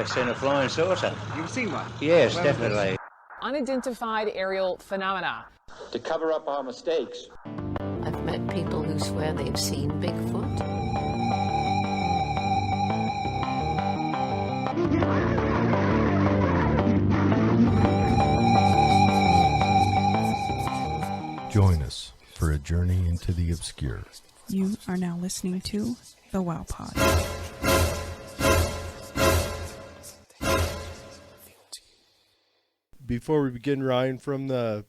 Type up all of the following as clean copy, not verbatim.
I've seen a flying saucer. You've seen one? Yes, Well, definitely. Unidentified aerial phenomena. To cover up our mistakes. I've met people who swear they've seen Bigfoot. Join us for a journey into the obscure. You are now listening to The Wow Pod. Before we begin, Ryan, from the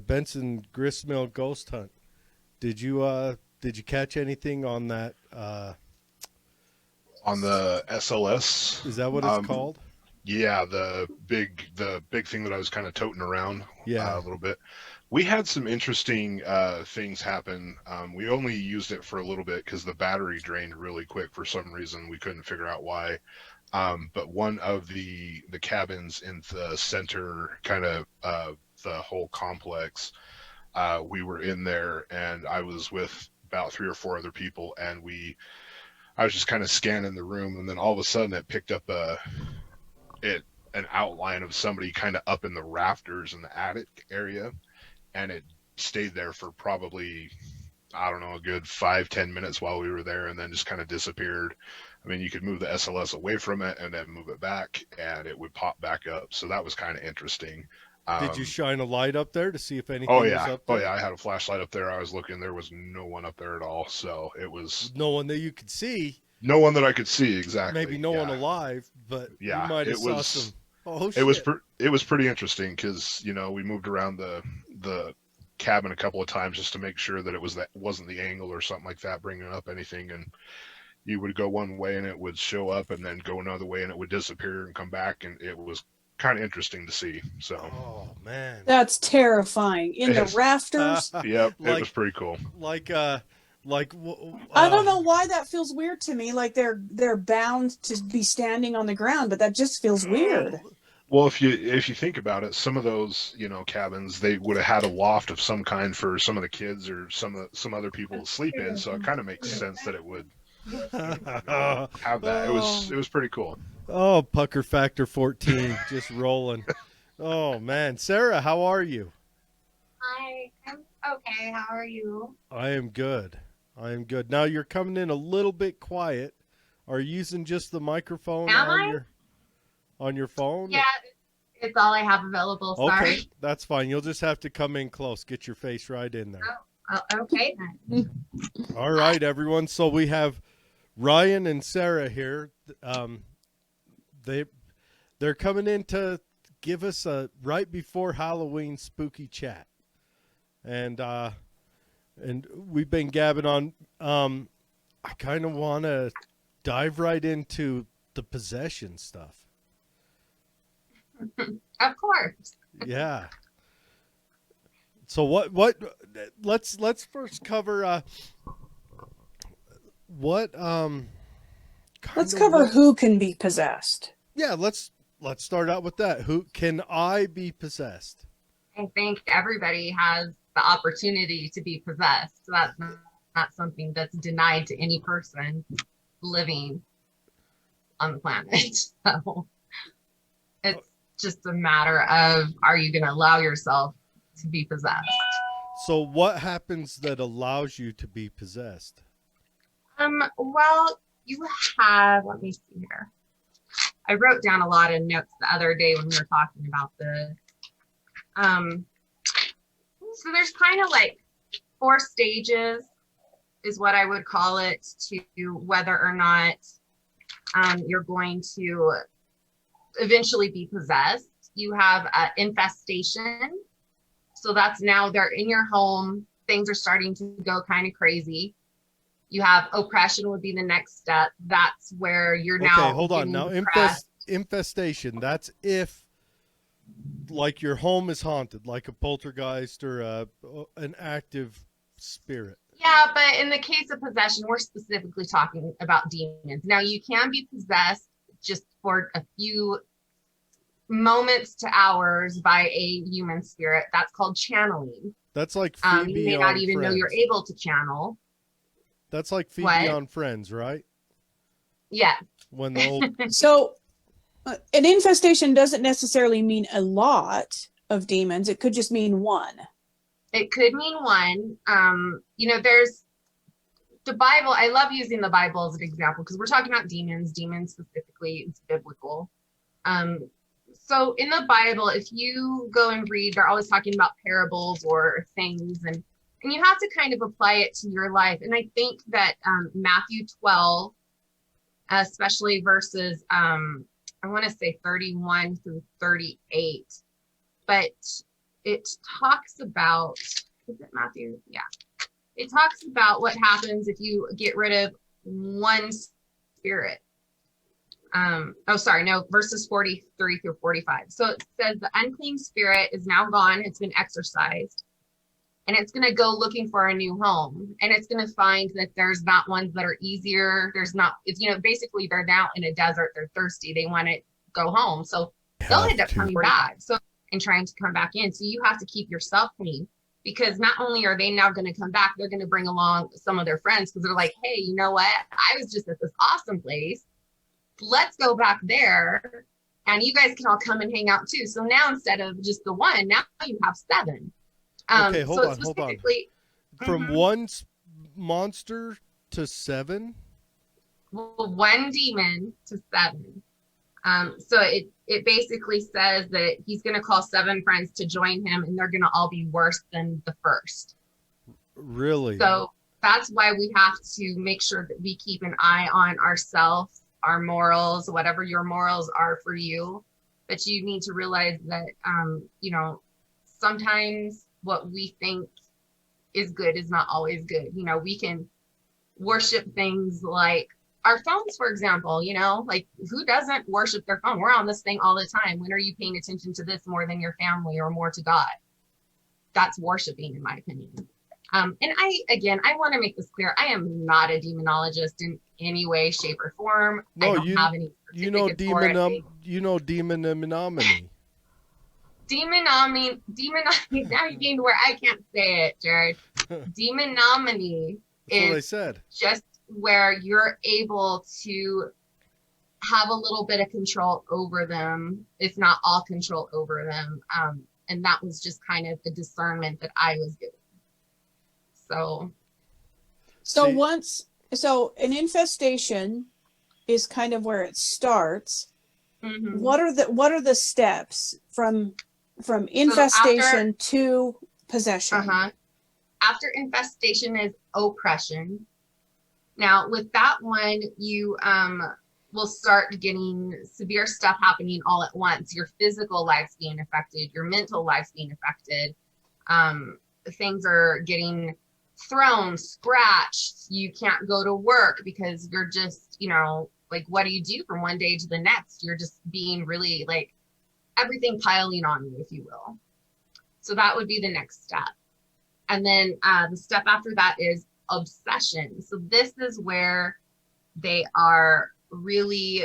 Benson Gristmill ghost hunt, did you catch anything on that? On the SLS? Is that what it's called? Yeah, the big thing that I was kind of toting around. Yeah, a little bit. We had some interesting things happen. We only used it for a little bit because the battery drained really quick for some reason. We couldn't figure out why. But one of the cabins in the center, kind of the whole complex, we were in there, and I was with about 3 or 4 other people, and I was just kind of scanning the room, and then all of a sudden it picked up an outline of somebody kind of up in the rafters in the attic area, and it stayed there for probably, I don't know, a good 5-10 minutes while we were there, and then just kind of disappeared. I mean, you could move the SLS away from it and then move it back, and it would pop back up. So that was kind of interesting. Did you shine a light up there to see if anything was up there? Oh, yeah. I had a flashlight up there. I was looking. There was no one up there at all. So it was... No one that you could see. No one that I could see, exactly. Maybe no one alive, but yeah, you might have saw some... Oh, shit. It was pretty interesting because, we moved around the cabin a couple of times just to make sure that wasn't the angle or something like that bringing up anything, and you would go one way and it would show up and then go another way and it would disappear and come back, and it was kind of interesting to see. So oh man, that's terrifying. In the rafters. Yep, it was pretty cool. I don't know why that feels weird to me, like they're bound to be standing on the ground, but that just feels weird. Well, if you think about it, some of those, cabins, they would have had a loft of some kind for some of the kids or some other people to sleep in. So it kind of makes sense that it would have that. It was pretty cool. Oh, pucker factor 14, just rolling. Oh man, Sarah, how are you? Hi, I'm okay. How are you? I am good. Now you're coming in a little bit quiet. Are you using just the microphone on your phone? Yeah, it's all I have available. Sorry. Okay, that's fine. You'll just have to come in close. Get your face right in there. Oh, okay then. All right, everyone. So we have Ryan and Sarah here. They're coming in to give us a right before Halloween spooky chat, and we've been gabbing on. I kind of want to dive right into the possession stuff. Of course. Yeah. So what let's first cover let's cover who can be possessed. Yeah, let's start out with that. Who can I be possessed? I think everybody has the opportunity to be possessed. That's not something that's denied to any person living on the planet. So it's just a matter of, are you going to allow yourself to be possessed? So what happens that allows you to be possessed? Well, you have, let me see here. I wrote down a lot of notes the other day when we were talking about this. So there's kind of like 4 stages is what I would call it, to whether or not you're going to eventually be possessed. You have infestation. So that's now they're in your home. Things are starting to go kind of crazy. You have oppression would be the next step. That's where you're now. Okay, hold on. Now infestation. That's if, like, your home is haunted, like a poltergeist or an active spirit. Yeah, but in the case of possession, we're specifically talking about demons. Now, you can be possessed just for a few moments to hours by a human spirit. That's called channeling. That's like Phoebe you may not even Friends. know you're able to channel. That's like Phoebe on Friends, right? Yeah. When the old... So An infestation doesn't necessarily mean a lot of demons. It could just mean one. It could mean one. There's the Bible. I love using the Bible as an example because we're talking about demons. Demons specifically, it's biblical. So in the Bible, if you go and read, they're always talking about parables or things, and you have to kind of apply it to your life. And I think that Matthew 12, especially verses, I want to say 31 through 38, but it talks about, is it Matthew? Yeah. It talks about what happens if you get rid of one spirit. Verses 43 through 45. So it says the unclean spirit is now gone. It's been exorcised. And it's going to go looking for a new home. And it's going to find that there's not ones that are easier. Basically they're now in a desert. They're thirsty. They want to go home. So they'll end up coming back and trying to come back in. So you have to keep yourself clean, because not only are they now going to come back, they're going to bring along some of their friends, because they're like, hey, you know what? I was just at this awesome place. Let's go back there and you guys can all come and hang out too. So now instead of just the one, now you have 7. Okay, hold on. From Mhm. one monster to 7? Well, 1 demon to 7. So it basically says that he's going to call 7 friends to join him, and they're going to all be worse than the first. Really? So that's why we have to make sure that we keep an eye on ourselves, our morals, whatever your morals are for you. But you need to realize that, sometimes what we think is good is not always good. We can worship things like our phones, for example. Like, who doesn't worship their phone? We're on this thing all the time. When are you paying attention to this more than your family or more to God? That's worshiping, in my opinion. And I want to make this clear. I am not a demonologist in any way, shape, or form. No, I don't have any certificates for it. Demonominy. Demonominy. Now you're getting to where I can't say it, Jared. Demonominy That's what I is said. just where you're able to have a little bit of control over them, if not all control over them. And that was just kind of the discernment that I was given. So an infestation is kind of where it starts. Mm-hmm. What are the steps from infestation to possession? After infestation is oppression. Now with that one, you will start getting severe stuff happening all at once. Your physical life's being affected, your mental life's being affected. Things are getting thrown, scratched. You can't go to work because you're just, like, what do you do from one day to the next? You're just being really, like, everything piling on you, if you will. So that would be the next step. And then the step after that is obsession. So this is where they are really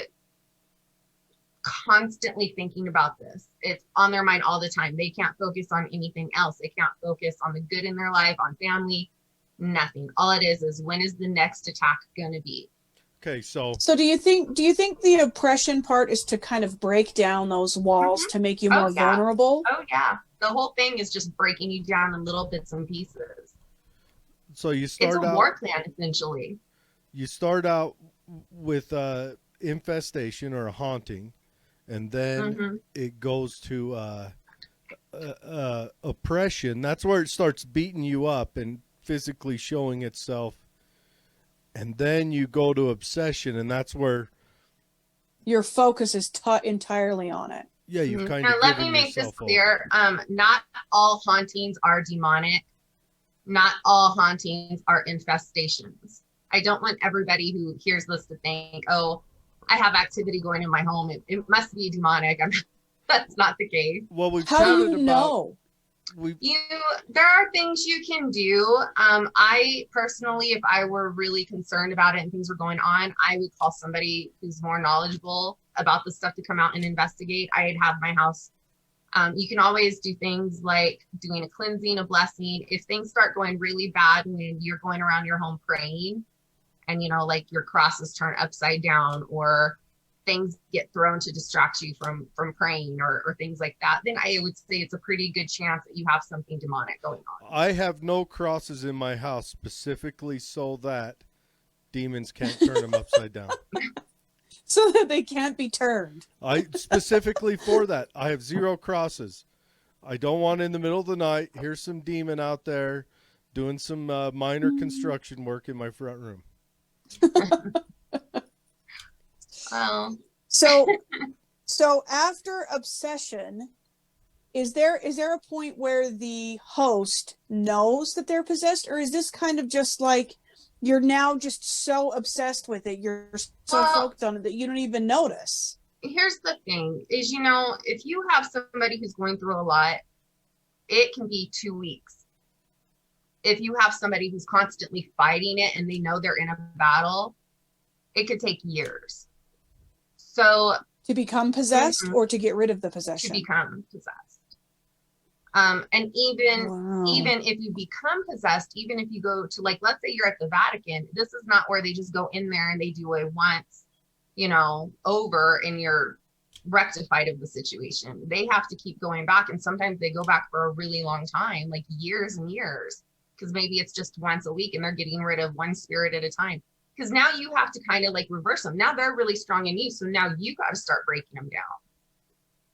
constantly thinking about this. It's on their mind all the time. They can't focus on anything else. They can't focus on the good in their life, on family, nothing. All it is when is the next attack going to be? Okay, so do you think the oppression part is to kind of break down those walls to make you more vulnerable? Oh yeah. The whole thing is just breaking you down in little bits and pieces. So you start it's a war plan, essentially. You start out with infestation or a haunting, and then it goes to oppression. That's where it starts beating you up and physically showing itself. And then you go to obsession, and that's where your focus is entirely on it. Yeah, you kind now of. Let me make this clear. Not all hauntings are demonic. Not all hauntings are infestations. I don't want everybody who hears this to think, oh, I have activity going in my home. It must be demonic. That's not the case. Well, we've How do you know? There are things you can do. I personally, if I were really concerned about it and things were going on, I would call somebody who's more knowledgeable about the stuff to come out and investigate. I'd have my house. You can always do things like doing a cleansing, a blessing. If things start going really bad when you're going around your home praying and, like your cross is turned upside down or things get thrown to distract you from praying or things like that, then I would say it's a pretty good chance that you have something demonic going on. I have no crosses in my house specifically so that demons can't turn them upside down. So that they can't be turned. I specifically for that. I have 0 crosses. I don't want in the middle of the night, here's some demon out there doing some minor construction work in my front room. Well, So after obsession, is there a point where the host knows that they're possessed, or is this kind of just like you're now just so obsessed with it, you're so focused on it that you don't even notice? here's the thing is, if you have somebody who's going through a lot, it can be 2 weeks. If you have somebody who's constantly fighting it and they know they're in a battle, it could take years. So To become possessed or to get rid of the possession? to become possessed. And even if you become possessed, even if you go to, like, let's say you're at the Vatican, this is not where they just go in there and they do a once, over and you're rectified of the situation. They have to keep going back, and sometimes they go back for a really long time, like years and years, because maybe it's just once a week and they're getting rid of one spirit at a time. Because now you have to kind of like reverse them. Now they're really strong in you, so now you got to start breaking them down.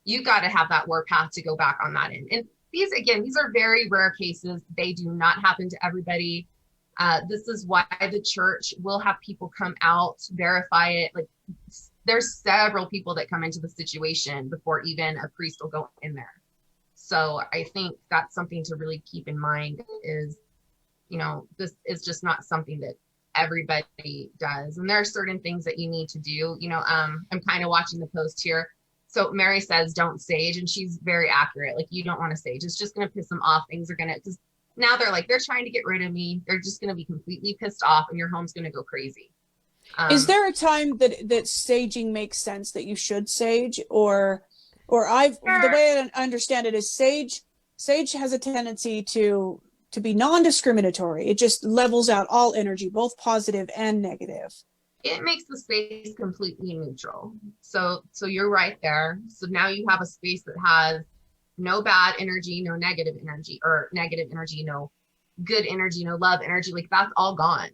You got to have that warpath to go back on that end. And these are very rare cases. They do not happen to everybody. This is why the church will have people come out, verify it. Like, there's several people that come into the situation before even a priest will go in there. So I think that's something to really keep in mind is, this is just not something that everybody does. And there are certain things that you need to do. I'm kind of watching the post here. So Mary says, don't sage. And she's very accurate. Like, you don't want to sage. It's just going to piss them off. Things are going to, because now they're trying to get rid of me. They're just going to be completely pissed off and your home's going to go crazy. Is there a time that saging makes sense, that you should sage, or the way I understand it is sage has a tendency to be non-discriminatory. It just levels out all energy, both positive and negative. It makes the space completely neutral. So you're right there. So now you have a space that has no bad energy, no negative energy, or negative energy, no good energy, no love energy. Like, that's all gone.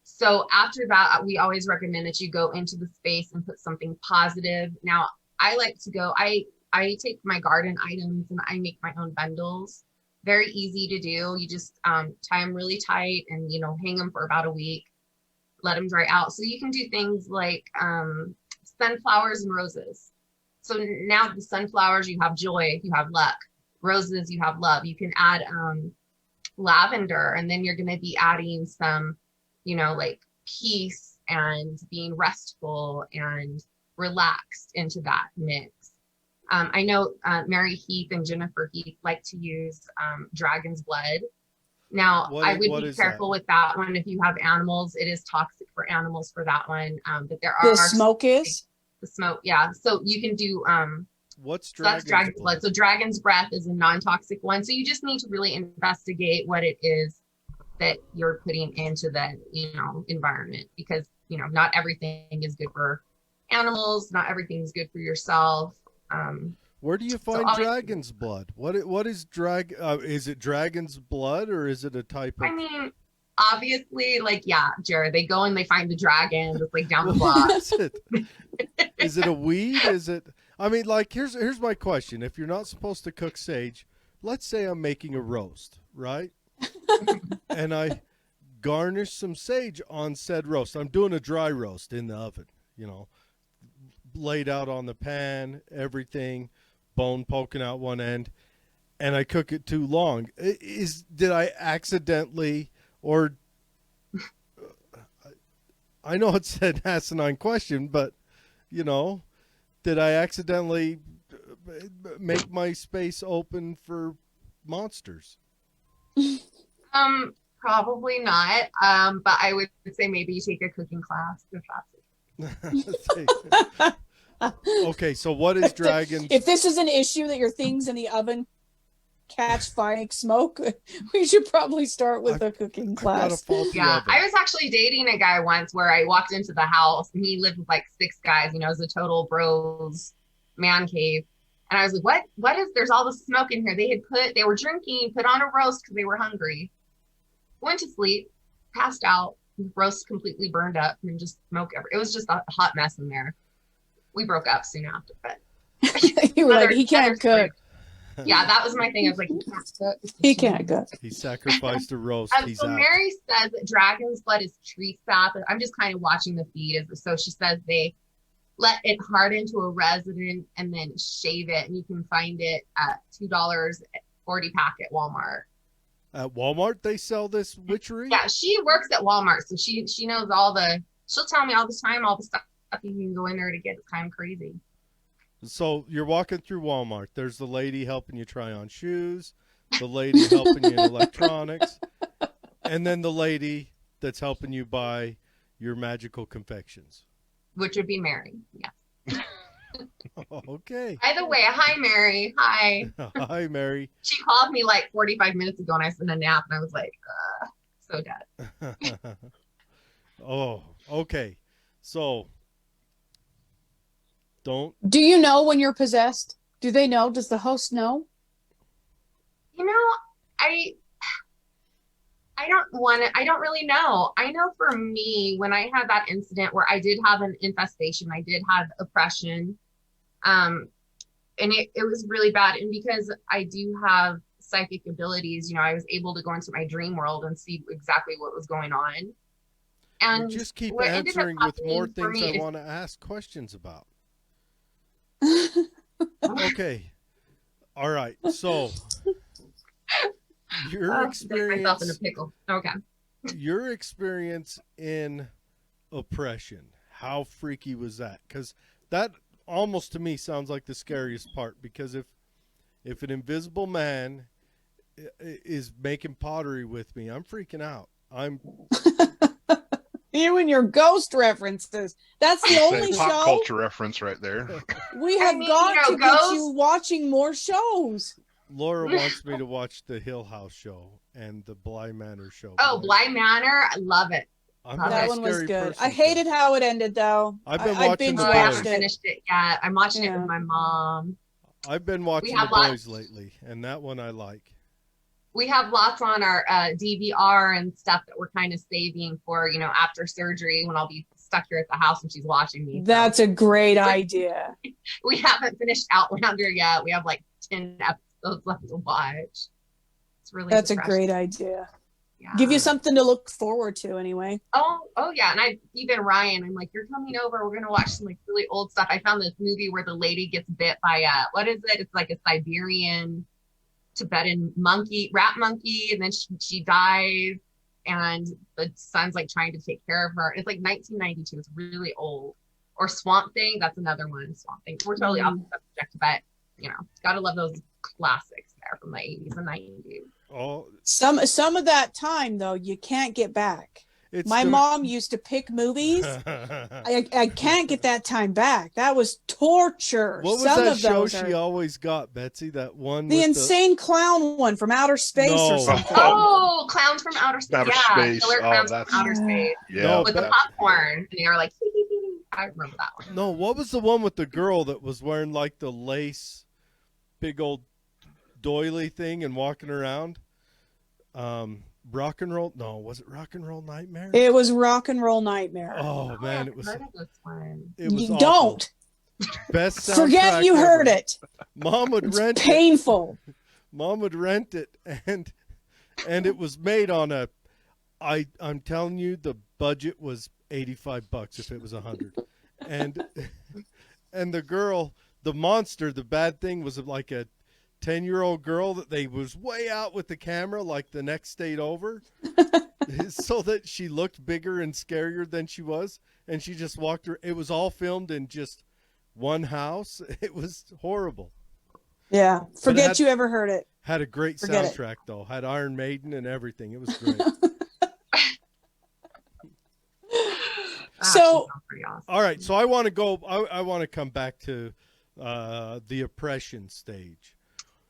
So after that, we always recommend that you go into the space and put something positive. Now, I like to go, I take my garden items and I make my own bundles. Very easy to do. You just tie them really tight and, hang them for about a week. Let them dry out. So you can do things like sunflowers and roses. So now the sunflowers, you have joy, you have luck. Roses, you have love. You can add lavender, and then you're going to be adding some, like peace and being restful and relaxed into that mix. I know Mary Heath and Jennifer Heath like to use dragon's blood. Now, I would be careful with that one. If you have animals, it is toxic for animals for that one. But there are the smoke is the smoke, yeah. So you can do what's dragon's blood. So dragon's breath is a non-toxic one. So you just need to really investigate what it is that you're putting into the environment, because not everything is good for animals. Not everything is good for yourself. Where do you find dragon's blood? What is is it dragon's blood, or is it a type of? I mean, obviously, Jared, they go and they find the dragon that's down the block. Is it? Is it a weed? Is it? I mean, here's my question. If you're not supposed to cook sage, let's say I'm making a roast, right? And I garnish some sage on said roast. I'm doing a dry roast in the oven, laid out on the pan, everything, bone poking out one end, and I cook it too long. Did I accidentally, or I know it's an asinine question, but did I accidentally make my space open for monsters? Probably not. But I would say maybe you take a cooking class if that's Okay, so what is dragon? If this is an issue that your things in the oven catch fire smoke, we should probably start with a cooking I've got a class. faulty Yeah, oven. I was actually dating a guy once where I walked into the house and he lived with like 6 guys. You know, it was a total bros man cave. And I was like, what is, there's all this smoke in here. They were drinking, put on a roast because they were hungry. Went to sleep, passed out, roast completely burned up and just smoke it was just a hot mess in there. We broke up soon after, but You were like, he can't cook. Yeah, that was my thing. I was like, he can't cook. He can't cook. He sacrificed a roast. He's So out. Mary says that dragon's blood is tree sap. I'm just kind of watching the feed. So she says they let it harden to a resin and then shave it, and you can find it at $2 40 pack at Walmart. At Walmart, they sell this witchery? Yeah, she works at Walmart, so she knows she'll tell me all the time all the stuff you can go in there to get. It's kind of crazy. So you're walking through Walmart. There's the lady helping you try on shoes, the lady helping you in electronics, and then the lady that's helping you buy your magical confections. Which would be Mary. Yeah. Okay. By the way, hi Mary. Hi. Hi, Mary. She called me like 45 minutes ago and I was in a nap and I was like, so dead. Oh, okay. So Do you know when you're possessed? Do they know? Does the host know? You know, I don't really know. I know for me, when I had that incident where I did have an infestation, I did have oppression, and it was really bad. And because I do have psychic abilities, you know, I was able to go into my dream world and see exactly what was going on. And you just keep what ended up answering with more happening for things me I is- want to ask questions about. Okay. All right. So your Get myself in a experience pickle. Okay. your experience in oppression, how freaky was that? Because that almost to me sounds like the scariest part, because if an invisible man is making pottery with me, I'm freaking out. I'm You and your ghost references. That's the only Say pop show culture reference right there. we have got you know, to get ghosts- you watching more shows. Laura wants me to watch the Hill House show and the Bly Manor show. Oh, Bly Manor. I love it. I'm That not That a one was scary good. person, I hated how it ended, though. I've been I watching binge the Oh, I boys. haven't watched it. finished it yet. I'm watching it Yeah. with my mom. I've been watching have the lots- boys lately, and that one I like. We have lots on our DVR and stuff that we're kind of saving for, you know, after surgery when I'll be stuck here at the house and she's watching me. So That's a great idea. we haven't finished Outlander yet. We have like 10 episodes left to watch. It's really That's a depressing. great idea. Yeah. Give you something to look forward to, anyway. Oh yeah, and even Ryan, I'm like, you're coming over. We're gonna watch some like really old stuff. I found this movie where the lady gets bit by what is it? It's like a Siberian Tibetan rat monkey, and then she dies, and the son's like trying to take care of her. It's like 1992. It's really old. Or Swamp Thing. That's another one. Swamp Thing. We're totally off the subject, but you know, gotta love those classics there from the 80s and 90s. Oh, Some of that time, though, you can't get back. it's My the- mom used to pick movies. I can't get that time back. That was torture. What was Some that of show those she are always got, Betsy? That one the with insane clown one from outer space No. or something. Oh, Clowns from Outer Space. Outer Yeah, Space. Killer Oh, Clowns that's- from Outer Space. Yeah. No, With the that- popcorn. And they were like, hee, hee, hee, hee. I remember that one. No, what was the one with the girl that was wearing like the lace, big old doily thing and walking around? Rock and roll? No, was it Rock and Roll Nightmare? It was Rock and Roll Nightmare. Oh man, I've it was. heard of this one. It was You awful. don't Best soundtrack forget you ever. heard it. Mom would It's rent it. painful. Mom would rent it, and it was made on a. I'm telling you, the budget was $85 if it was 100, and the girl, the monster, the bad thing was like a 10-year-old girl that they was way out with the camera like the next state over, so that she looked bigger and scarier than she was, and she just walked her. It was all filmed in just one house. It was horrible. Yeah. Forget had- you ever heard it. Had a great Forget it. soundtrack though. Had Iron Maiden and everything. It was great. That So- actually sounds pretty awesome. All right, so I want to go. I want to come back to the oppression stage.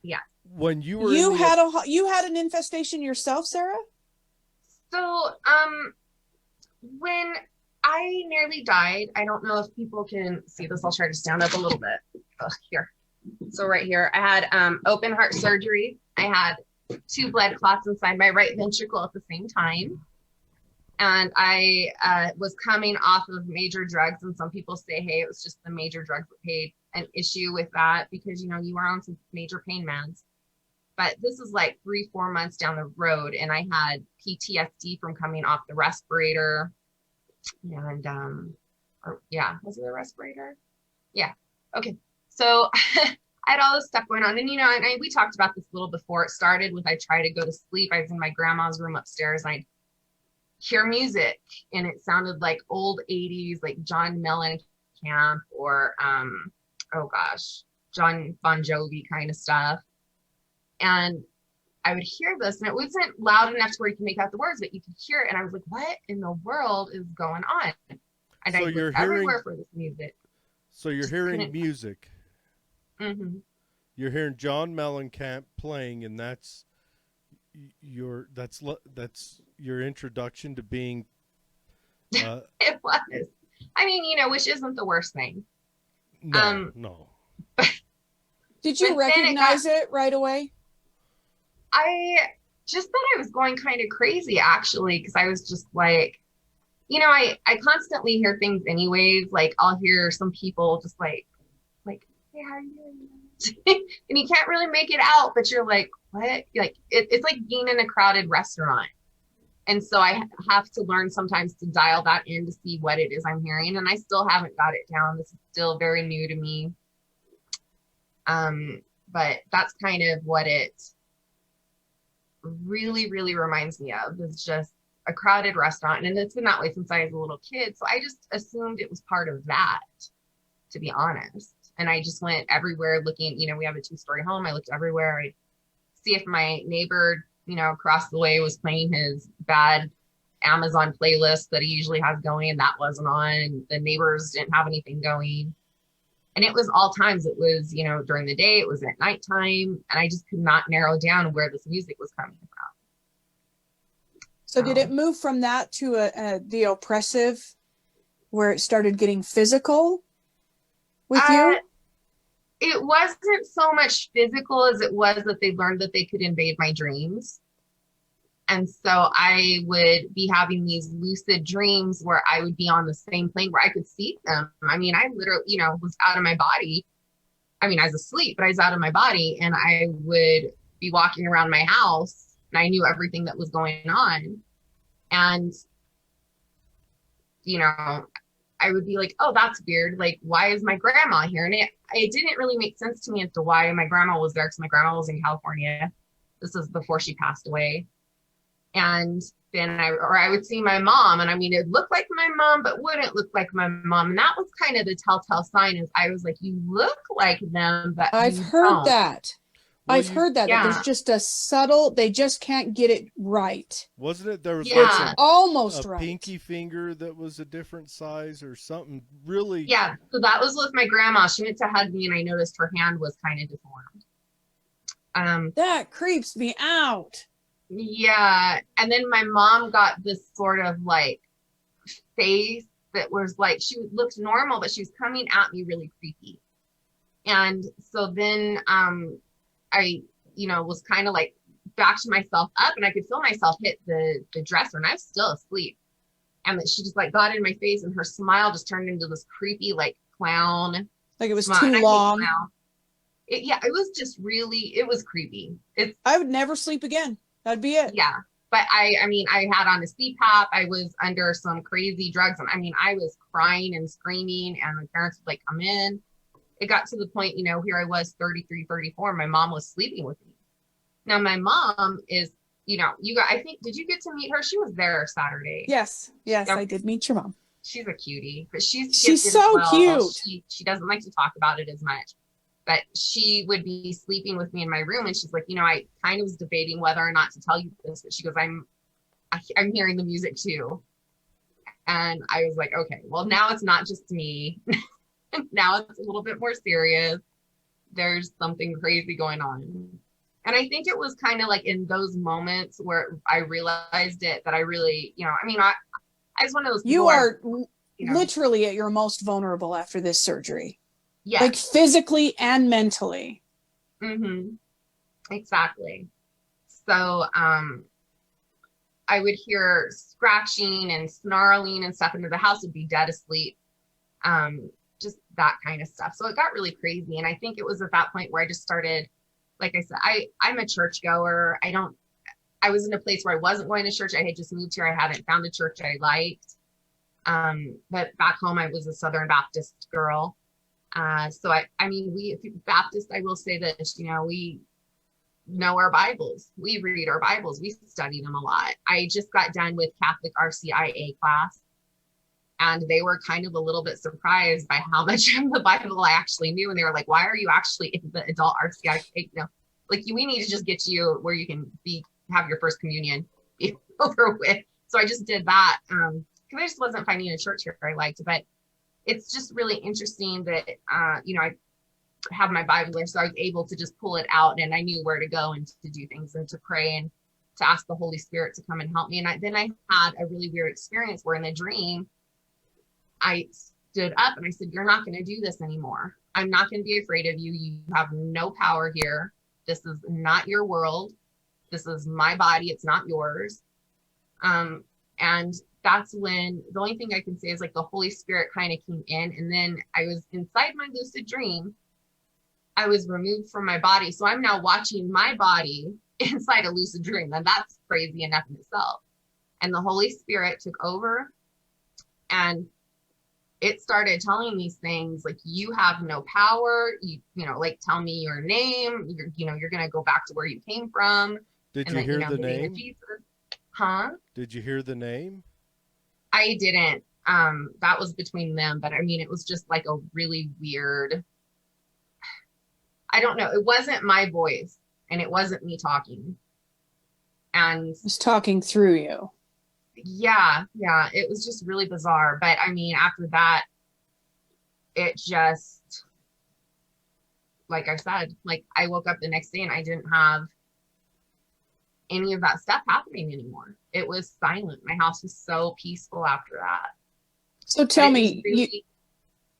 Yeah. when you were You had an infestation yourself, Sarah? So, when I nearly died, I don't know if people can see this. I'll try to stand up a little bit. Here. So right here, I had open heart surgery. I had 2 blood clots inside my right ventricle at the same time. And I was coming off of major drugs. And some people say, hey, it was just the major drugs that paid an issue with that because, you know, you are on some major pain meds. But this is like 3-4 months down the road. And I had PTSD from coming off the respirator. And, was it a respirator? Yeah. Okay. So I had all this stuff going on. And, you know, and we talked about this a little before it started with I tried to go to sleep. I was in my grandma's room upstairs and I'd hear music and it sounded like old 80s, like John Mellencamp or, John Bon Jovi kind of stuff. And I would hear this and it wasn't loud enough to where you can make out the words, but you could hear it. And I was like, what in the world is going on? And so I looked everywhere for this music. So you're hearing music. Mm-hmm. You're hearing John Mellencamp playing, and that's your introduction to being. It was. I mean, you know, which isn't the worst thing. No. Did you recognize it right away? I just thought I was going kind of crazy, actually, because I was just like, you know, I constantly hear things anyways. Like I'll hear some people just like, hey, how are you doing? And you can't really make it out, but you're like, what? Like it's like being in a crowded restaurant. And so I have to learn sometimes to dial that in to see what it is I'm hearing. And I still haven't got it down. This is still very new to me. But that's kind of what it really, really reminds me of, is just a crowded restaurant. And it's been that way since I was a little kid. So I just assumed it was part of that, to be honest. And I just went everywhere looking, you know, we have a 2-story home. I looked everywhere. I'd see if my neighbor, you know, across the way was playing his bad Amazon playlist that he usually has going, and that wasn't on. And the neighbors didn't have anything going. And it was all times. It was, you know, during the day, it was at nighttime. And I just could not narrow down where this music was coming from. So did it move from that to the oppressive, where it started getting physical with you? It wasn't so much physical as it was that they learned that they could invade my dreams. And so I would be having these lucid dreams where I would be on the same plane where I could see them. I mean, I literally, you know, was out of my body. I mean, I was asleep, but I was out of my body, and I would be walking around my house and I knew everything that was going on. And, you know, I would be like, oh, that's weird. Like, why is my grandma here? And it didn't really make sense to me as to why my grandma was there, because my grandma was in California. This is before she passed away. And then I would see my mom, and I mean, it looked like my mom, but wouldn't look like my mom. And that was kind of the telltale sign, is I was like, you look like them, but I've heard that. Well, I've heard that. Yeah. That there's just a subtle, they just can't get it right. Wasn't it there was Yeah. like Almost a right. pinky finger that was a different size or something really? Yeah, so that was with my grandma. She went to hug me, and I noticed her hand was kind of deformed. That creeps me out. Yeah, and then my mom got this sort of like face that was like, she looked normal, but she was coming at me really creepy. And so then I, you know, was kind of like backed myself up, and I could feel myself hit the dresser, and I was still asleep. And that she just like got in my face, and her smile just turned into this creepy like clown. Like it was smile. And I too hate long. clown. It was just really, it was creepy. I would never sleep again. That'd be it. Yeah. But I mean, I had on a CPAP. I was under some crazy drugs. And I mean, I was crying and screaming, and my parents would like come in. It got to the point, you know, here I was 33, 34. My mom was sleeping with me. Now my mom is, you know, I think, did you get to meet her? She was there Saturday. Yes. Yes, Yep. I did meet your mom. She's a cutie, but she's She's gifted so as well. cute. She doesn't like to talk about it as much. But she would be sleeping with me in my room, and she's like, you know, I kind of was debating whether or not to tell you this, but she goes, I'm hearing the music too. And I was like, okay, well, now it's not just me. Now it's a little bit more serious. There's something crazy going on. And I think it was kind of like in those moments where I realized it, that I really, I mean, I was one of those people You where, are literally at your most vulnerable after this surgery. yes. Like physically and mentally. Exactly. So, I would hear scratching and snarling and stuff, and the house would be dead asleep. Just that kind of stuff. So it got really crazy. And I think it was at that point where I just started, like I said, I'm a churchgoer. I was in a place where I wasn't going to church. I had just moved here. I hadn't found a church I liked. But back home, I was a Southern Baptist girl. So I mean, we Baptists, I will say this, we know our Bibles. We read our Bibles. We study them a lot. I just got done with Catholic RCIA class, and they were kind of a little bit surprised by how much of the Bible I actually knew. And they were like, why are you actually in the adult RCIA? Like, we need to just get you where you can have your first communion be over with. So I just did that because I just wasn't finding a church here I liked. But it's just really interesting that, I have my Bible there, so I was able to just pull it out, and I knew where to go and to do things and to pray and to ask the Holy Spirit to come and help me. And then I had a really weird experience where in a dream, I stood up and I said, you're not going to do this anymore. I'm not going to be afraid of you. You have no power here. This is not your world. This is my body. It's not yours. And that's when the only thing I can say is like the Holy Spirit kind of came in, and then I was inside my lucid dream. I was removed from my body. So I'm now watching my body inside a lucid dream. And that's crazy enough in itself. And the Holy Spirit took over, and it started telling these things like, you have no power. Like, tell me your name. You're going to go back to where you came from. Did you hear the name? Jesus. Huh? Did you hear the name? I didn't. That was between them. But I mean, it was just like a really weird, I don't know. It wasn't my voice, and it wasn't me talking. And It was talking through you. Yeah, it was just really bizarre. But I mean, after that, it just, like I said, like I woke up the next day and I didn't have any of that stuff happening anymore. It was silent. My house was so peaceful after that. So tell me,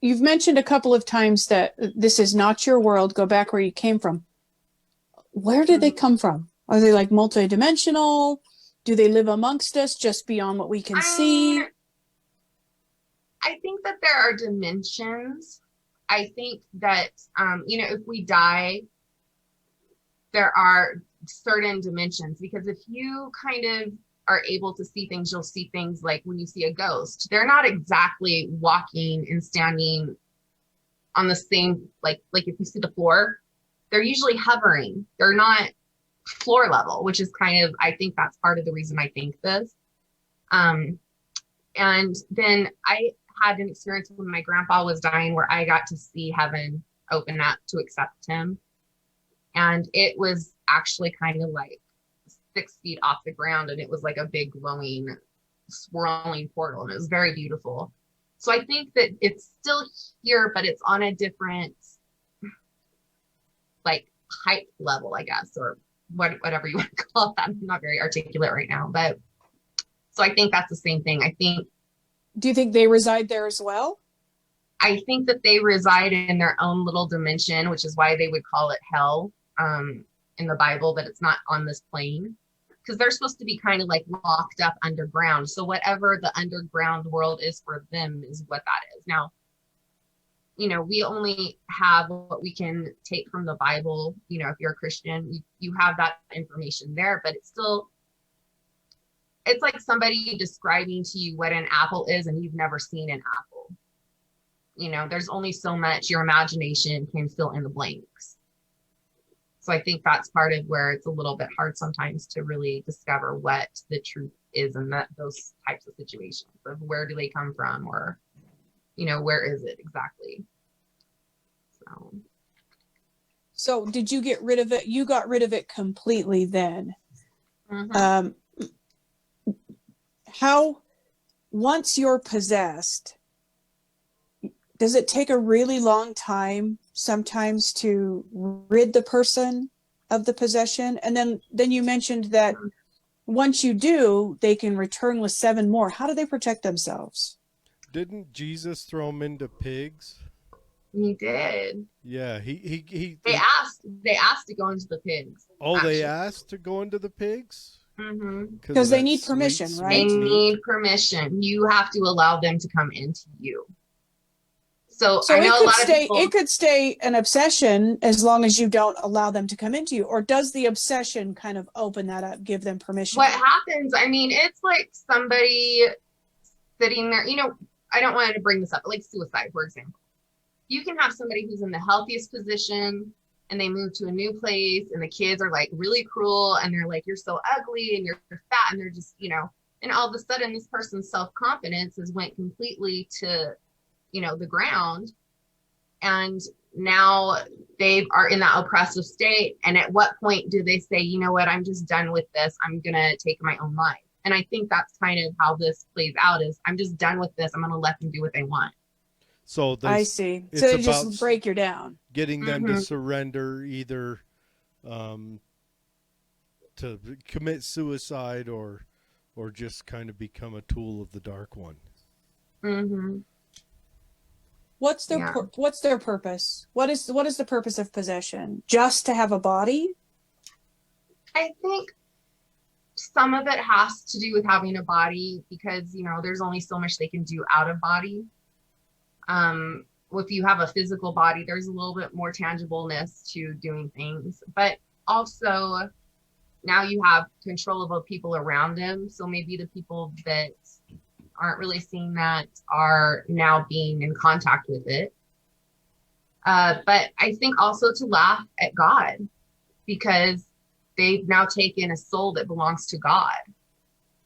you've mentioned a couple of times that this is not your world. Go back where you came from. Where did they come from? Are they like multidimensional? Do they live amongst us just beyond what we can see? I think that there are dimensions. I think that, if we die, there are certain dimensions, because if you kind of are able to see things, you'll see things like when you see a ghost, they're not exactly walking and standing on the same, like if you see the floor, they're usually hovering. They're not floor level, which is kind of, I think that's part of the reason I think this. And then I had an experience when my grandpa was dying where I got to see heaven open up to accept him. And it was actually kind of like 6 feet off the ground, and it was like a big glowing, swirling portal, and it was very beautiful. So I think that it's still here, but it's on a different like height level, I guess, or whatever you want to call that. I'm not very articulate right now, but so I think that's the same thing. Do you think they reside there as well? I think that they reside in their own little dimension, which is why they would call it hell in the Bible, but it's not on this plane, because they're supposed to be kind of like locked up underground. So whatever the underground world is for them is what that is. Now, we only have what we can take from the Bible. If you're a Christian, you have that information there, but it's like somebody describing to you what an apple is and you've never seen an apple. There's only so much your imagination can fill in the blanks. So I think that's part of where it's a little bit hard sometimes to really discover what the truth is in those types of situations of where do they come from, or, where is it exactly? So did you get rid of it? You got rid of it completely then. Mm-hmm. How, once you're possessed, does it take a really long time sometimes to rid the person of the possession? And then you mentioned that once you do, they can return with 7 more. How do they protect themselves? Didn't Jesus throw them into pigs? He did. Yeah, he They asked to go into the pigs. Oh, actually. they asked to go into the pigs? Mm-hmm. Because they need permission, right? They need permission. You have to allow them to come into you. So I know a lot of people. It could stay an obsession as long as you don't allow them to come into you. Or does the obsession kind of open that up, give them permission? What happens? I mean, it's like somebody sitting there. You know, I don't want to bring this up, but like suicide, for example. You can have somebody who's in the healthiest position and they move to a new place and the kids are like really cruel and they're like, you're so ugly and you're fat, and they're just, you know, and all of a sudden this person's self-confidence has went completely to, you know, the ground, and now they are in that oppressive state. And at what point do they say, you know what, I'm just done with this, I'm gonna take my own life? And I think that's kind of how this plays out, is I'm just done with this, I'm gonna let them do what they want. So I see. So they just break you down. Getting them to surrender, either to commit suicide or just kind of become a tool of the Dark One. Mm-hmm. What's their purpose? What is the purpose of possession? Just to have a body? I think some of it has to do with having a body, because, you know, there's only so much they can do out of body. If you have a physical body, there's a little bit more tangibleness to doing things, but also now you have control of the people around them. So maybe the people that aren't really seeing that are now being in contact with it. But I think also to laugh at God, because they've now taken a soul that belongs to God.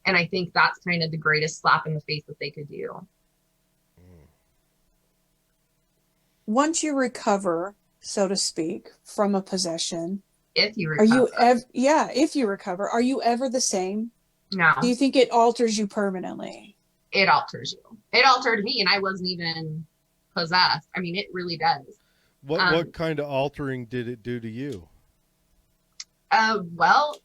And I think that's kind of the greatest slap in the face that they could do. Once you recover, so to speak, from a possession, if you recover, if you recover, are you ever the same? No. Do you think it alters you permanently? It alters you. It altered me, and I wasn't even possessed. I mean, it really does. What kind of altering did it do to you? Well,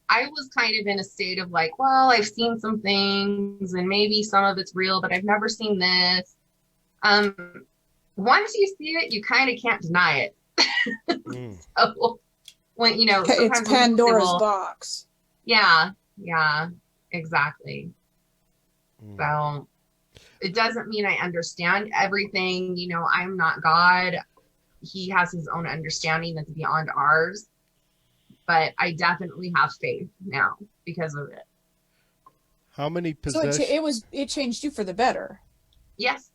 I was kind of in a state of like, well, I've seen some things, and maybe some of it's real, but I've never seen this. Once you see it, you kind of can't deny it. So when, you know, it's Pandora's box. Yeah, exactly. So it doesn't mean I understand everything. You know, I'm not God. He has his own understanding that's beyond ours. But I definitely have faith now because of it. How many possessions? So it changed you for the better. Yes.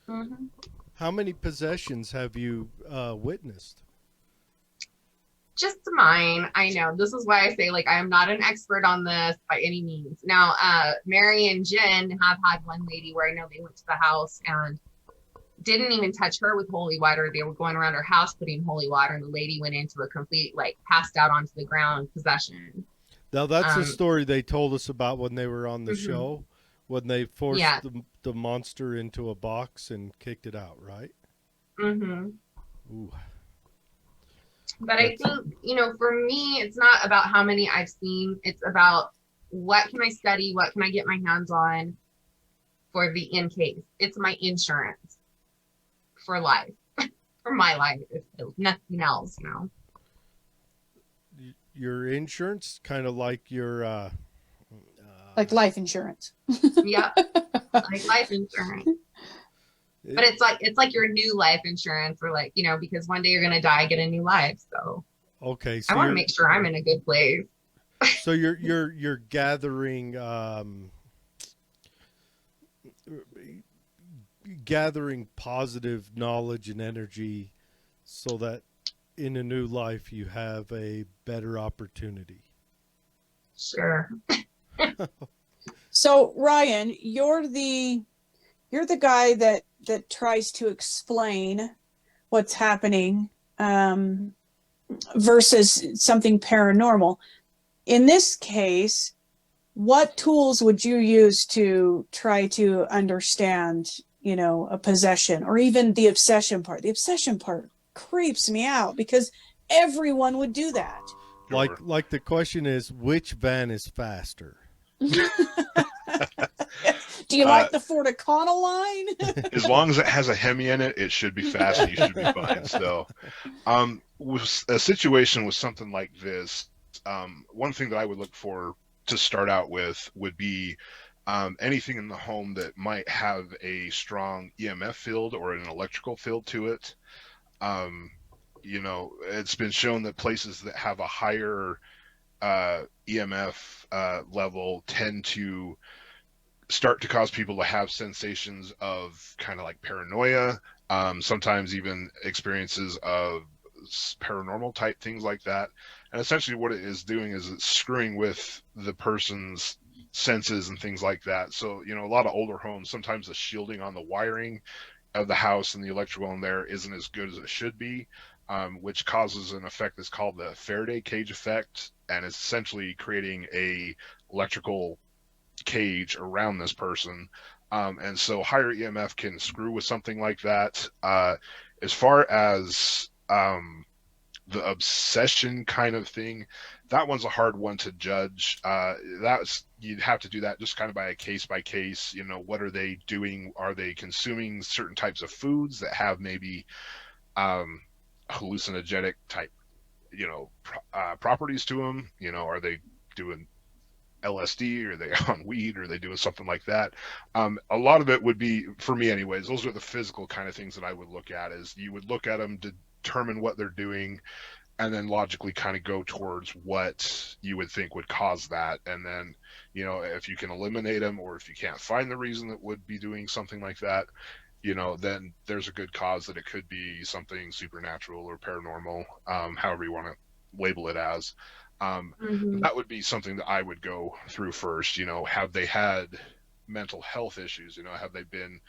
Mm-hmm. How many possessions have you witnessed? Just mine. I know. This is why I say, like, I am not an expert on this by any means. Now, Mary and Jen have had one lady where I know they went to the house and didn't even touch her with holy water. They were going around her house putting holy water, and the lady went into a complete, like, passed out onto the ground possession. Now, that's the story they told us about when they were on the show, when they forced the monster into a box and kicked it out, right? Mm-hmm. Ooh. But I think, you know, for me, it's not about how many I've seen. It's about what can I study? What can I get my hands on for the in case? It's my insurance for life, for my life, if nothing else, you know. Your insurance, kind of like your... like life insurance. Yeah, like life insurance. But it's like your new life insurance, or like, you know, because one day you're gonna die, get a new life. So okay, so I want to make sure I'm in a good place. So you're gathering positive knowledge and energy, so that in a new life you have a better opportunity. Sure. So Ryan, you're the guy that tries to explain what's happening versus something paranormal. In this case, what tools would you use to try to understand, you know, a possession, or even the obsession part? The obsession part creeps me out because everyone would do that. Sure. Like the question is, which van is faster? Do you like the Ford Econoline? As long as it has a Hemi in it, it should be fast and you should be fine. So, with a situation with something like this, one thing that I would look for to start out with would be anything in the home that might have a strong EMF field or an electrical field to it. You know, it's been shown that places that have a higher EMF level tend to start to cause people to have sensations of kind of like paranoia, sometimes even experiences of paranormal type things like that. And essentially what it is doing is it's screwing with the person's senses and things like that. So, you know, a lot of older homes, sometimes the shielding on the wiring of the house and the electrical in there isn't as good as it should be, which causes an effect that's called the Faraday cage effect, and it's essentially creating a electrical cage around this person. And so higher EMF can screw with something like that. As far as the obsession kind of thing, that one's a hard one to judge. You'd have to do that just kind of by a case by case. You know, what are they doing? Are they consuming certain types of foods that have maybe hallucinogenic type, you know, properties to them? You know, are they doing LSD, or are they on weed, or are they doing something like that? A lot of it would be, for me anyways, those are the physical kind of things that I would look at. Is you would look at them to determine what they're doing, and then logically kind of go towards what you would think would cause that. And then, you know, if you can eliminate them, or if you can't find the reason that would be doing something like that, you know, then there's a good cause that it could be something supernatural or paranormal, however you want to label it as. That would be something that I would go through first. You know, have they had mental health issues? You know, have they been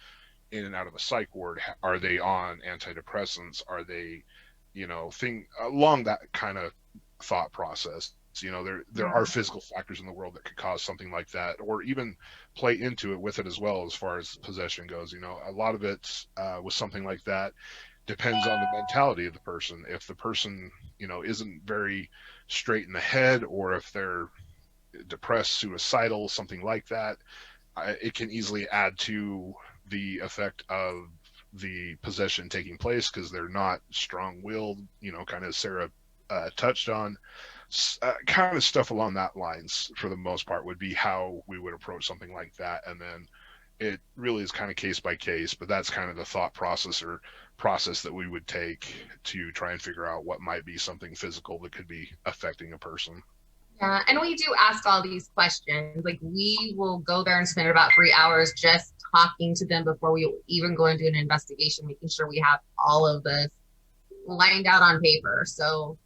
in and out of a psych ward? Are they on antidepressants? Are they, you know, along that kind of thought process? You know, there are physical factors in the world that could cause something like that, or even play into it with it as well, as far as possession goes. You know, a lot of it with something like that depends on the mentality of the person. If the person, you know, isn't very straight in the head, or if they're depressed, suicidal, something like that, it can easily add to the effect of the possession taking place, because they're not strong-willed, you know, kind of Sarah touched on. Kind of stuff along that lines, for the most part, would be how we would approach something like that. And then it really is kind of case by case, but that's kind of the thought process or process that we would take to try and figure out what might be something physical that could be affecting a person. Yeah, and we do ask all these questions. Like, we will go there and spend about 3 hours just talking to them before we even go into an investigation, making sure we have all of this lined out on paper. So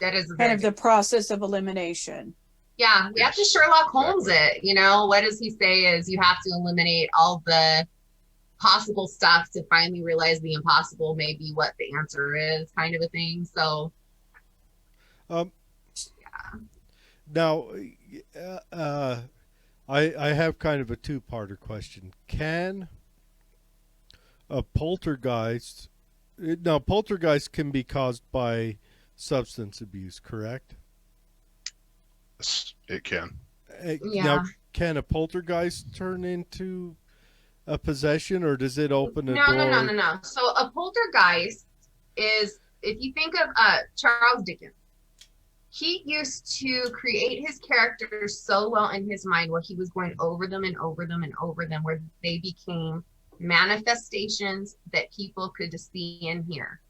that is kind of the process of elimination. Yeah, we have to Sherlock Holmes it. You know, what does he say is you have to eliminate all the possible stuff to finally realize the impossible may be what the answer is, kind of a thing. So, yeah. Now, I have kind of a two-parter question. Can a poltergeist... Now, poltergeist can be caused by substance abuse, correct? It can. Yeah. Now, can a poltergeist turn into a possession, or does it open a door? No. So a poltergeist is, if you think of Charles Dickens, he used to create his characters so well in his mind, where he was going over them and over them and over them, where they became manifestations that people could see and hear.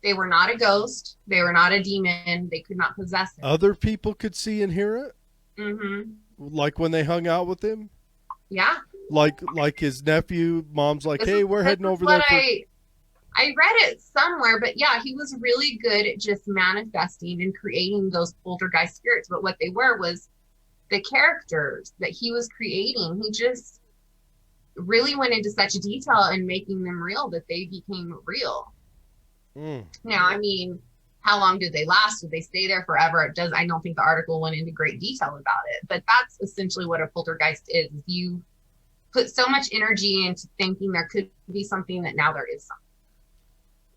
They were not a ghost. They were not a demon. They could not possess it. Other people could see and hear it? Mm-hmm. Like when they hung out with him? Yeah. Like his nephew, mom's like, hey, we're heading over there. I read it somewhere, but yeah, he was really good at just manifesting and creating those poltergeist spirits. But what they were was the characters that he was creating. He just really went into such detail in making them real that they became real. Now, I mean, how long did they last? Did they stay there forever? I don't think the article went into great detail about it, but that's essentially what a poltergeist is. You put so much energy into thinking there could be something that now there is something.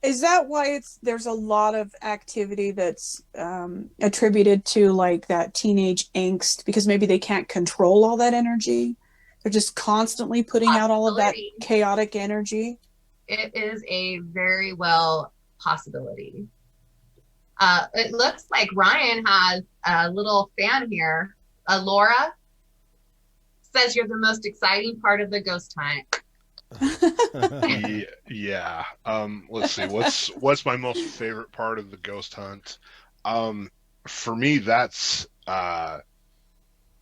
Is that why there's a lot of activity that's attributed to like that teenage angst because maybe they can't control all that energy? They're just constantly putting out all of that Possibility. chaotic energy. It is a very well possibility. It looks like Ryan has a little fan here. Laura says you're the most exciting part of the ghost hunt. Yeah. Let's see. What's my most favorite part of the ghost hunt? For me, that's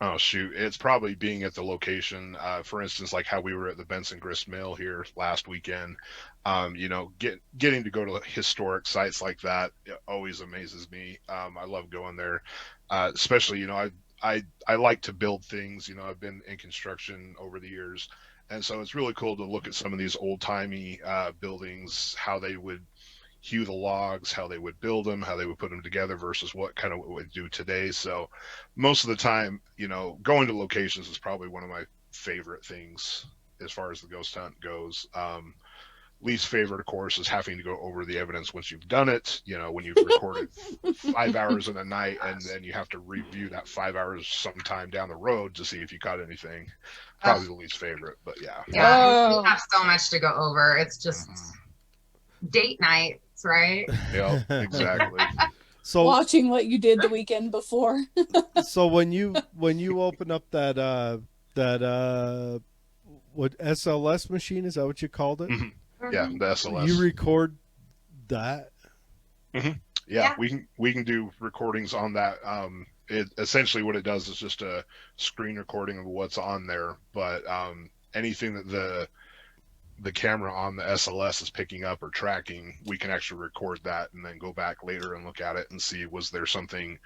oh shoot, it's probably being at the location. For instance, like how we were at the Benson Grist Mill here last weekend. Getting to go to historic sites like that, it always amazes me. I love going there, especially I like to build things. I've been in construction over the years, and so it's really cool to look at some of these old timey buildings, how they would hew the logs, how they would build them, how they would put them together versus what kind of what we do today. So most of the time, going to locations is probably one of my favorite things as far as the ghost hunt goes. Least favorite, of course, is having to go over the evidence once you've done it. When you've recorded 5 hours in a night and then you have to review that 5 hours sometime down the road to see if you caught anything. Probably the least favorite, but yeah. Yeah, we have so much to go over. It's just date nights, right? Yeah, exactly. So Watching what you did the weekend before. so when you open up that what SLS machine, is that what you called it? Mhm. Yeah, the SLS. You record that? Yeah, we can do recordings on that. It essentially what it does is just a screen recording of what's on there, but anything that the camera on the SLS is picking up or tracking, we can actually record that and then go back later and look at it and see was there something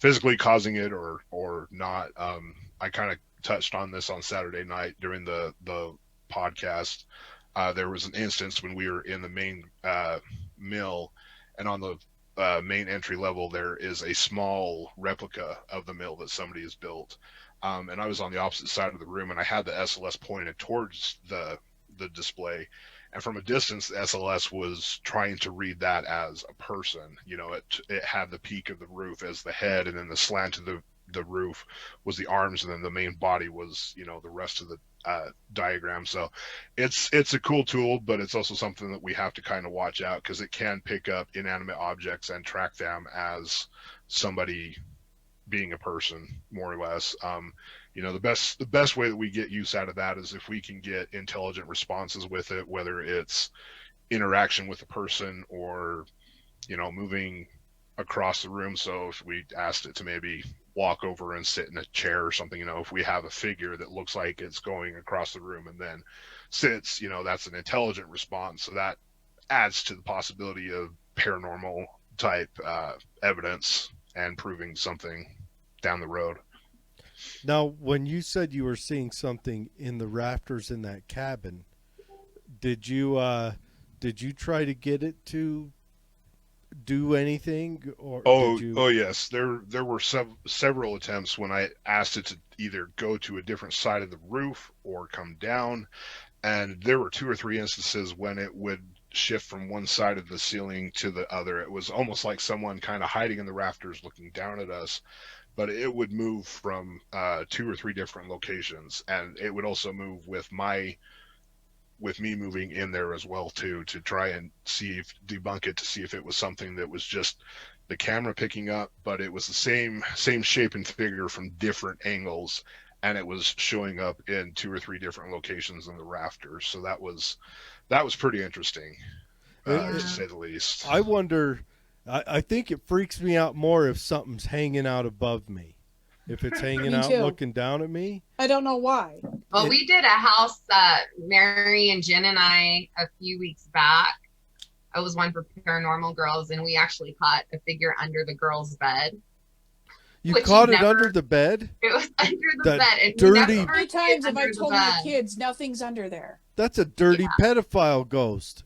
physically causing it or not. I kind of touched on this on Saturday night during the podcast. There was an instance when we were in the main mill, and on the main entry level there is a small replica of the mill that somebody has built, and I was on the opposite side of the room, and I had the SLS pointed towards the display, and from a distance the SLS was trying to read that as a person. It had the peak of the roof as the head, and then the slant of the roof was the arms, and then the main body was the rest of the diagram. So it's a cool tool, but it's also something that we have to kind of watch out because it can pick up inanimate objects and track them as somebody being a person, more or less. The best way that we get use out of that is if we can get intelligent responses with it, whether it's interaction with a person or moving across the room. So if we asked it to maybe walk over and sit in a chair or something, if we have a figure that looks like it's going across the room and then sits, that's an intelligent response. So that adds to the possibility of paranormal type evidence and proving something down the road. Now, when you said you were seeing something in the rafters in that cabin, did you try to get it to do anything, or yes, there were several attempts when I asked it to either go to a different side of the roof or come down, and there were 2 or 3 instances when it would shift from one side of the ceiling to the other. It was almost like someone kind of hiding in the rafters looking down at us, but it would move from 2 or 3 different locations, and it would also move with me moving in there as well too, to try and debunk it, to see if it was something that was just the camera picking up, but it was the same shape and figure from different angles, and it was showing up in 2 or 3 different locations in the rafters. So that was pretty interesting, to say the least. I wonder, I think it freaks me out more if something's hanging out above me. If it's hanging out looking down at me. I don't know why. Well, we did a house, Mary and Jen and I, a few weeks back. I was one for Paranormal Girls, and we actually caught a figure under the girl's bed. You caught it under the bed? It was under the bed. And dirty. How many times have I told my kids nothing's under there? That's a dirty pedophile ghost.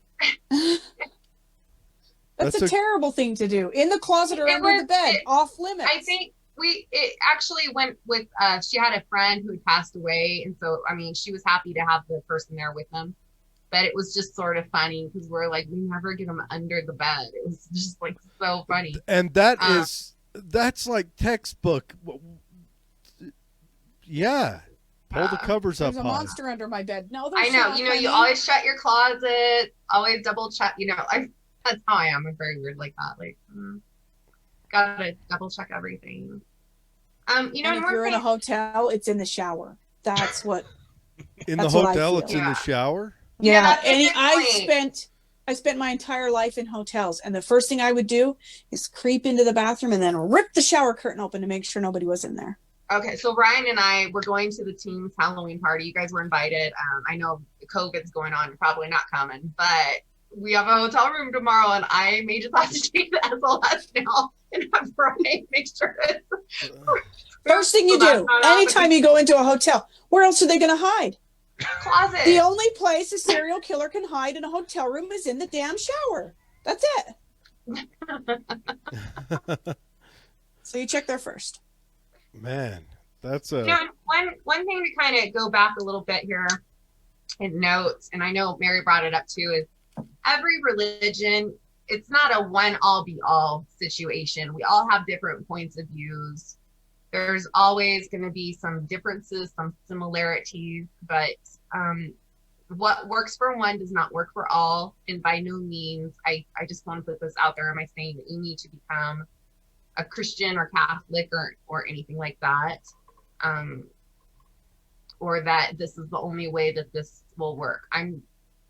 That's a terrible thing to do. In the closet or under the bed, off limits. I think it actually went with, she had a friend who had passed away. And so, I mean, she was happy to have the person there with them. but it was just sort of funny because we're like, we never get them under the bed. It was just like so funny. And that's like textbook. Yeah. Pull the covers up There's a high. monster under my bed. No, I there's know, not, you know, honey. you always shut your closet, always double check, you know, that's how I am. I'm very weird like that. Like, gotta double check everything. You know, And if you're in a hotel, it's in the shower. That's what. In the That's what I hotel, feel. it's in the shower. Yeah, that's a and good I spent my entire life in hotels, and the first thing I would do is creep into the bathroom and then rip the shower curtain open to make sure nobody was in there. Okay, so Ryan and I were going to the team's Halloween party. You guys were invited. I know COVID's going on, you're probably not coming, but we have a hotel room tomorrow, and I may just have to take the SLS now and have Ryan make sure it's First thing you do, anytime you go into a hotel, where else are they going to hide? Closet. The only place a serial killer can hide in a hotel room is in the damn shower. That's it. So you check there first. Man, that's a. You know, one thing to kind of go back a little bit here in notes, and I know Mary brought it up too, is every religion, it's not a one all be all situation. We all have different points of views. There's always going to be some differences, some similarities, but what works for one does not work for all. And by no means, I just want to put this out there. Am I saying that you need to become a Christian or Catholic or anything like that? Or that this is the only way that this will work.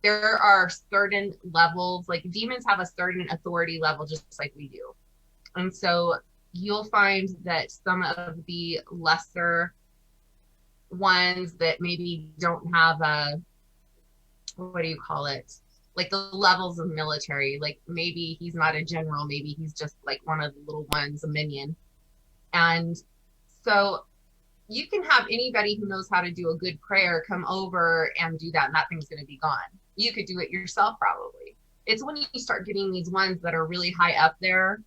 There are certain levels, like demons have a certain authority level, just like we do. And so you'll find that some of the lesser ones that maybe don't have what do you call it? Like the levels of military, like maybe he's not a general, maybe he's just like one of the little ones, a minion. And so you can have anybody who knows how to do a good prayer come over and do that, and that thing's going to be gone. You could do it yourself, probably. It's when you start getting these ones that are really high up there,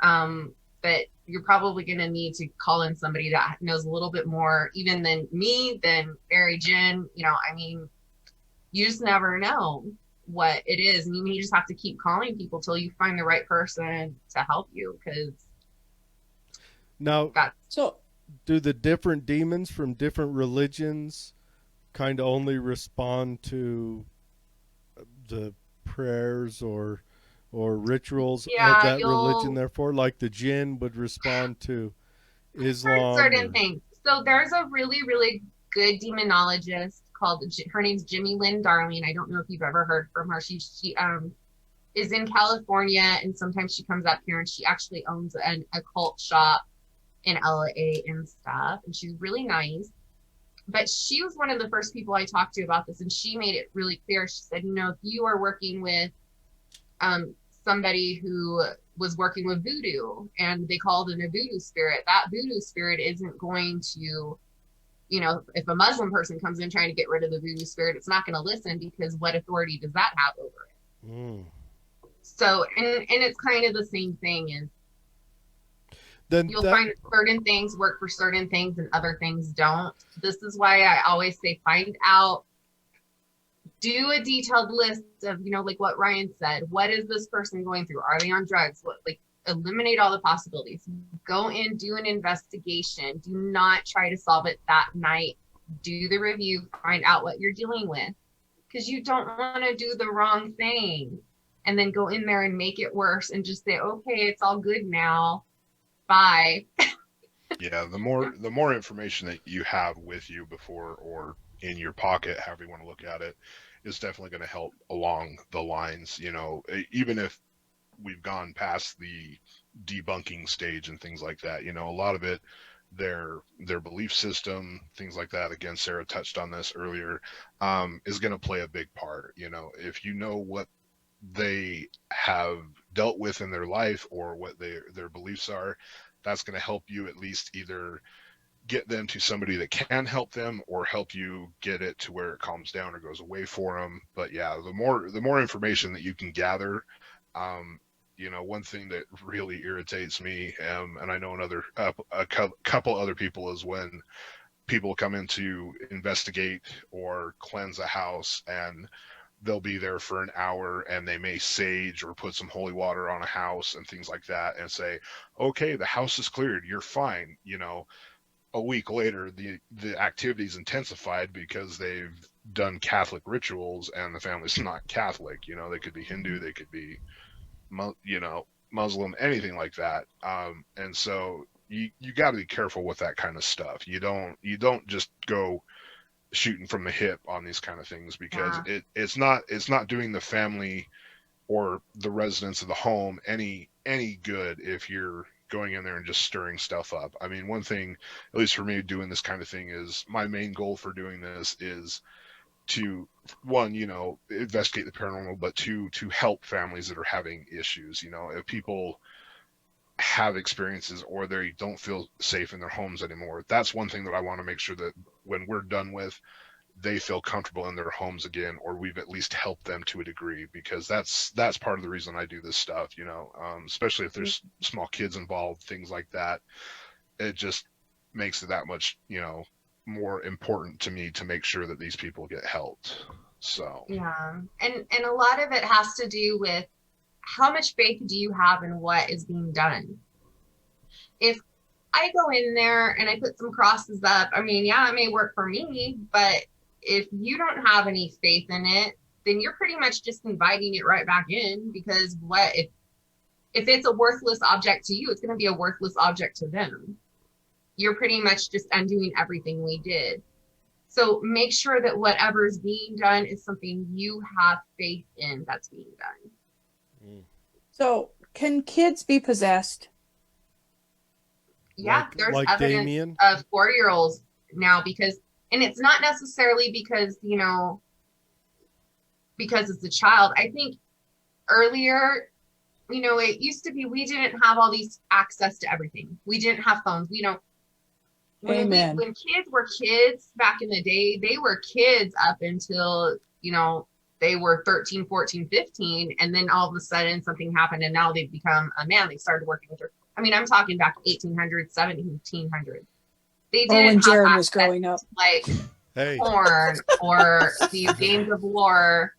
that you're probably going to need to call in somebody that knows a little bit more, even than me, than Mary Jen. You know, I mean, you just never know what it is, and you just have to keep calling people till you find the right person to help you. Because now, so do the different demons from different religions kind of only respond to the prayers or rituals of that religion? Therefore, like the jinn would respond to Islam. Certain things. So there's a really, really good demonologist called, her name's Jimmy Lynn Darling. I don't know if you've ever heard from her. She is in California, and sometimes she comes up here, and she actually owns an occult shop in LA and stuff, and she's really nice. But she was one of the first people I talked to about this, and she made it really clear. She said, you know, if you are working with somebody who was working with voodoo and they called in a voodoo spirit, that voodoo spirit isn't going to, you know, if a Muslim person comes in trying to get rid of the voodoo spirit, it's not going to listen, because what authority does that have over it? So, and it's kind of the same thing. And then you'll find certain things work for certain things and other things don't. This is why I always say, find out, do a detailed list of, you know, like what Ryan said, what is this person going through? Are they on drugs? What, like, eliminate all the possibilities. Go in, do an investigation. Do not try to solve it that night. Do the review, find out what you're dealing with, because you don't want to do the wrong thing and then go in there and make it worse and just say, okay, it's all good now. Bye. Yeah, the more information that you have with you before or in your pocket, however you want to look at it, is definitely going to help along the lines. You know, even if we've gone past the debunking stage and things like that, you know, a lot of it, their belief system, things like that, again, Sarah touched on this earlier, is going to play a big part. You know, if you know what they have dealt with in their life or what their beliefs are, that's going to help you at least either get them to somebody that can help them or help you get it to where it calms down or goes away for them. But yeah, the more information that you can gather, you know, one thing that really irritates me, and I know a couple other people, is when people come in to investigate or cleanse a house and they'll be there for an hour and they may sage or put some holy water on a house and things like that and say, okay, the house is cleared, you're fine. A week later, the activity's intensified because they've done Catholic rituals and the family's not Catholic. They could be Hindu, they could be, Muslim, anything like that. And so you got to be careful with that kind of stuff. You don't just go shooting from the hip on these kind of things, because it's not doing the family or the residents of the home any good if you're going in there and just stirring stuff up. I mean, one thing, at least for me, doing this kind of thing, is my main goal for doing this is to, one, investigate the paranormal, but two, to help families that are having issues. If people have experiences or they don't feel safe in their homes anymore, that's one thing that I want to make sure that when we're done with, they feel comfortable in their homes again, or we've at least helped them to a degree, because that's part of the reason I do this stuff, especially if there's small kids involved, things like that. It just makes it that much, more important to me to make sure that these people get helped. So yeah, and a lot of it has to do with how much faith do you have in what is being done. If I go in there and I put some crosses up, I mean, yeah, it may work for me, but if you don't have any faith in it, then you're pretty much just inviting it right back in, because if it's a worthless object to you, it's going to be a worthless object to them. You're pretty much just undoing everything we did. So make sure that whatever's being done is something you have faith in that's being done. So can kids be possessed? Yeah, there's like evidence Damien? of 4-year-olds now, and it's not necessarily because it's a child. I think earlier, it used to be we didn't have all these access to everything. We didn't have phones. When kids were kids back in the day, they were kids up until, they were 13, 14, 15. And then all of a sudden something happened and now they've become a man. They started working with her. I mean, I'm talking back 1800s, 1700s. They didn't when have Jared was access growing up, like porn or these games of war,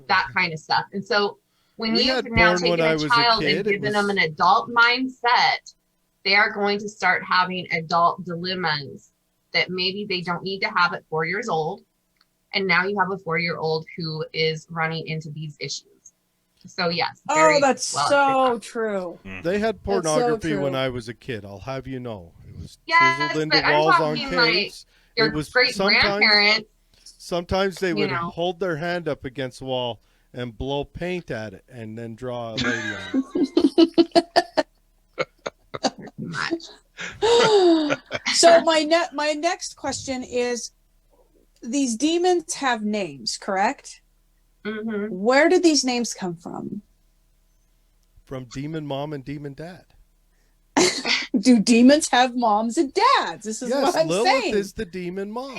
that kind of stuff. And so when you've now taken a child and given them an adult mindset, they are going to start having adult dilemmas that maybe they don't need to have at 4 years old. And now you have a 4-year-old who is running into these issues. So yes. That's so true. They had pornography when I was a kid, I'll have you know. It was chiseled into but walls I'm on talking caves. like your great grandparents. Sometimes they would hold their hand up against the wall and blow paint at it and then draw a lady on it. So my next question is, these demons have names, correct? Mm-hmm. Where did these names come from? From Demon Mom and Demon Dad. Do demons have moms and dads? This is what I'm Lilith saying. is the demon mom.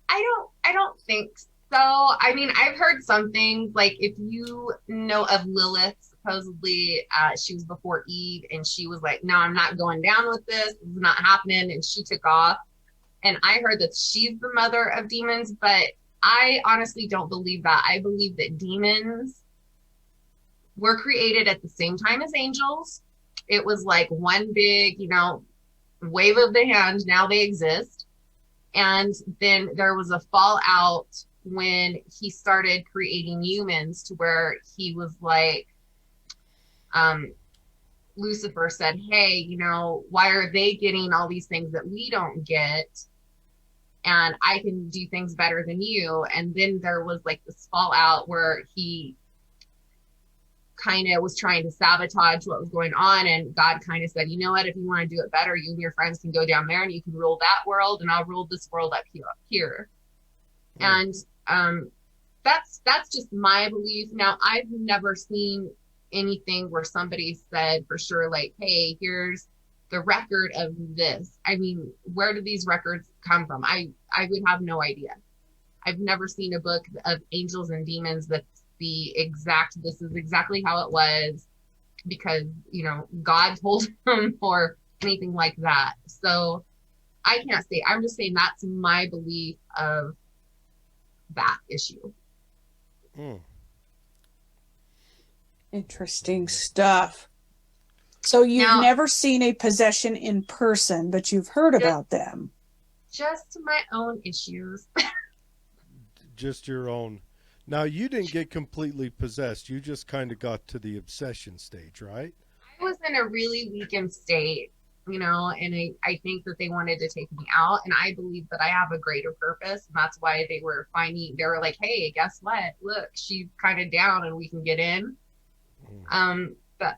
I don't think so. I mean, I've heard some things, like if you know of Lilith, supposedly she was before Eve, and she was like, no, I'm not going down with this. This is not happening. And she took off. And I heard that she's the mother of demons, but I honestly don't believe that. I believe that demons were created at the same time as angels. It was like one big, wave of the hand. Now they exist. And then there was a fallout when he started creating humans, to where he was like, Lucifer said, hey, why are they getting all these things that we don't get? And I can do things better than you. And then there was like this fallout where he kind of was trying to sabotage what was going on. And God kind of said, you know what, if you want to do it better, you and your friends can go down there and you can rule that world, and I'll rule this world up here. And that's just my belief. Now, I've never seen anything where somebody said for sure, like, hey, here's the record of this. I mean, where do these records come from? I would have no idea. I've never seen a book of angels and demons that's the exact, this is exactly how it was because, God told them, or anything like that. So I can't say, I'm just saying that's my belief of that issue. Interesting stuff. So you've Now- never seen a possession in person, but you've heard about them. Just my own issues. Just your own. Now, you didn't get completely possessed. You just kind of got to the obsession stage, right? I was in a really weakened state, and I think that they wanted to take me out, and I believe that I have a greater purpose, and that's why they were like, hey, guess what? Look, she's kind of down and we can get in.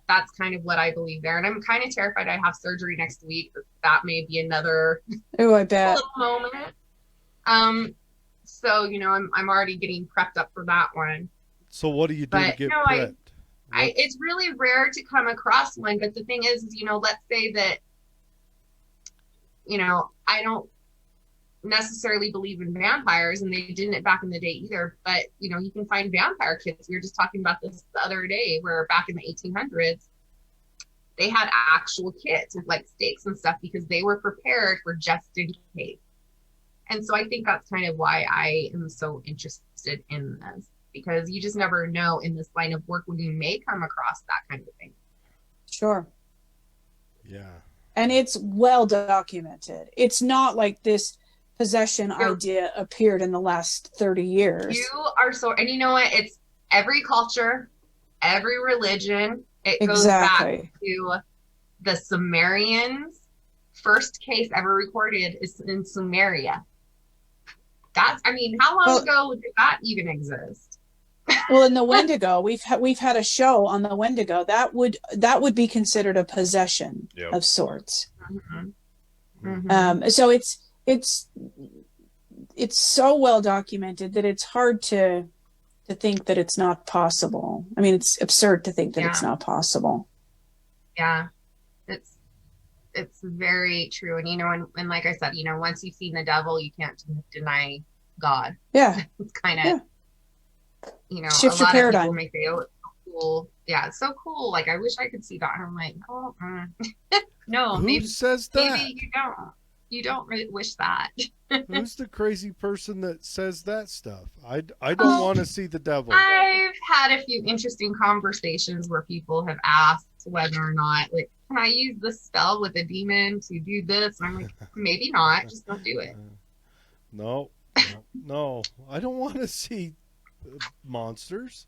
That's kind of what I believe there. And I'm kind of terrified I have surgery next week. That may be another Oh, I bet. little moment. So, I'm already getting prepped up for that one. So what do you do to But, get no, prepped? it's really rare to come across one, but the thing is, let's say that, I don't necessarily believe in vampires, and they didn't back in the day either, but, you can find vampire kits. We were just talking about this the other day, where back in the 1800s, they had actual kits with like stakes and stuff because they were prepared for just in case. And so I think that's kind of why I am so interested in this, because you just never know in this line of work when you may come across that kind of thing. Sure. Yeah. And it's well documented. It's not like this possession idea appeared in the last 30 years. You are and you know what? It's every culture, every religion. It goes back to the Sumerians. First case ever recorded is in Sumeria. How long ago did that even exist? Well, in the Wendigo, we've had a show on the Wendigo that would be considered a possession of sorts. Mm-hmm. Mm-hmm. So it's so well documented that it's hard to think that it's not possible. I mean, it's absurd to think that it's not possible. Yeah, it's very true. And and like I said, once you've seen the devil, you can't deny God. Yeah, it's kind of shift a your lot paradigm. of people may say, "Oh, it's so cool." Yeah, it's so cool. Like, I wish I could see that. And I'm like, oh, no. Who says that? Maybe you don't. You don't really wish that. Who's the crazy person that says that stuff? I don't want to see the devil. I've had a few interesting conversations where people have asked whether or not, like, can I use this spell with a demon to do this? And I'm like, maybe not. Just don't do it. No. I don't want to see monsters.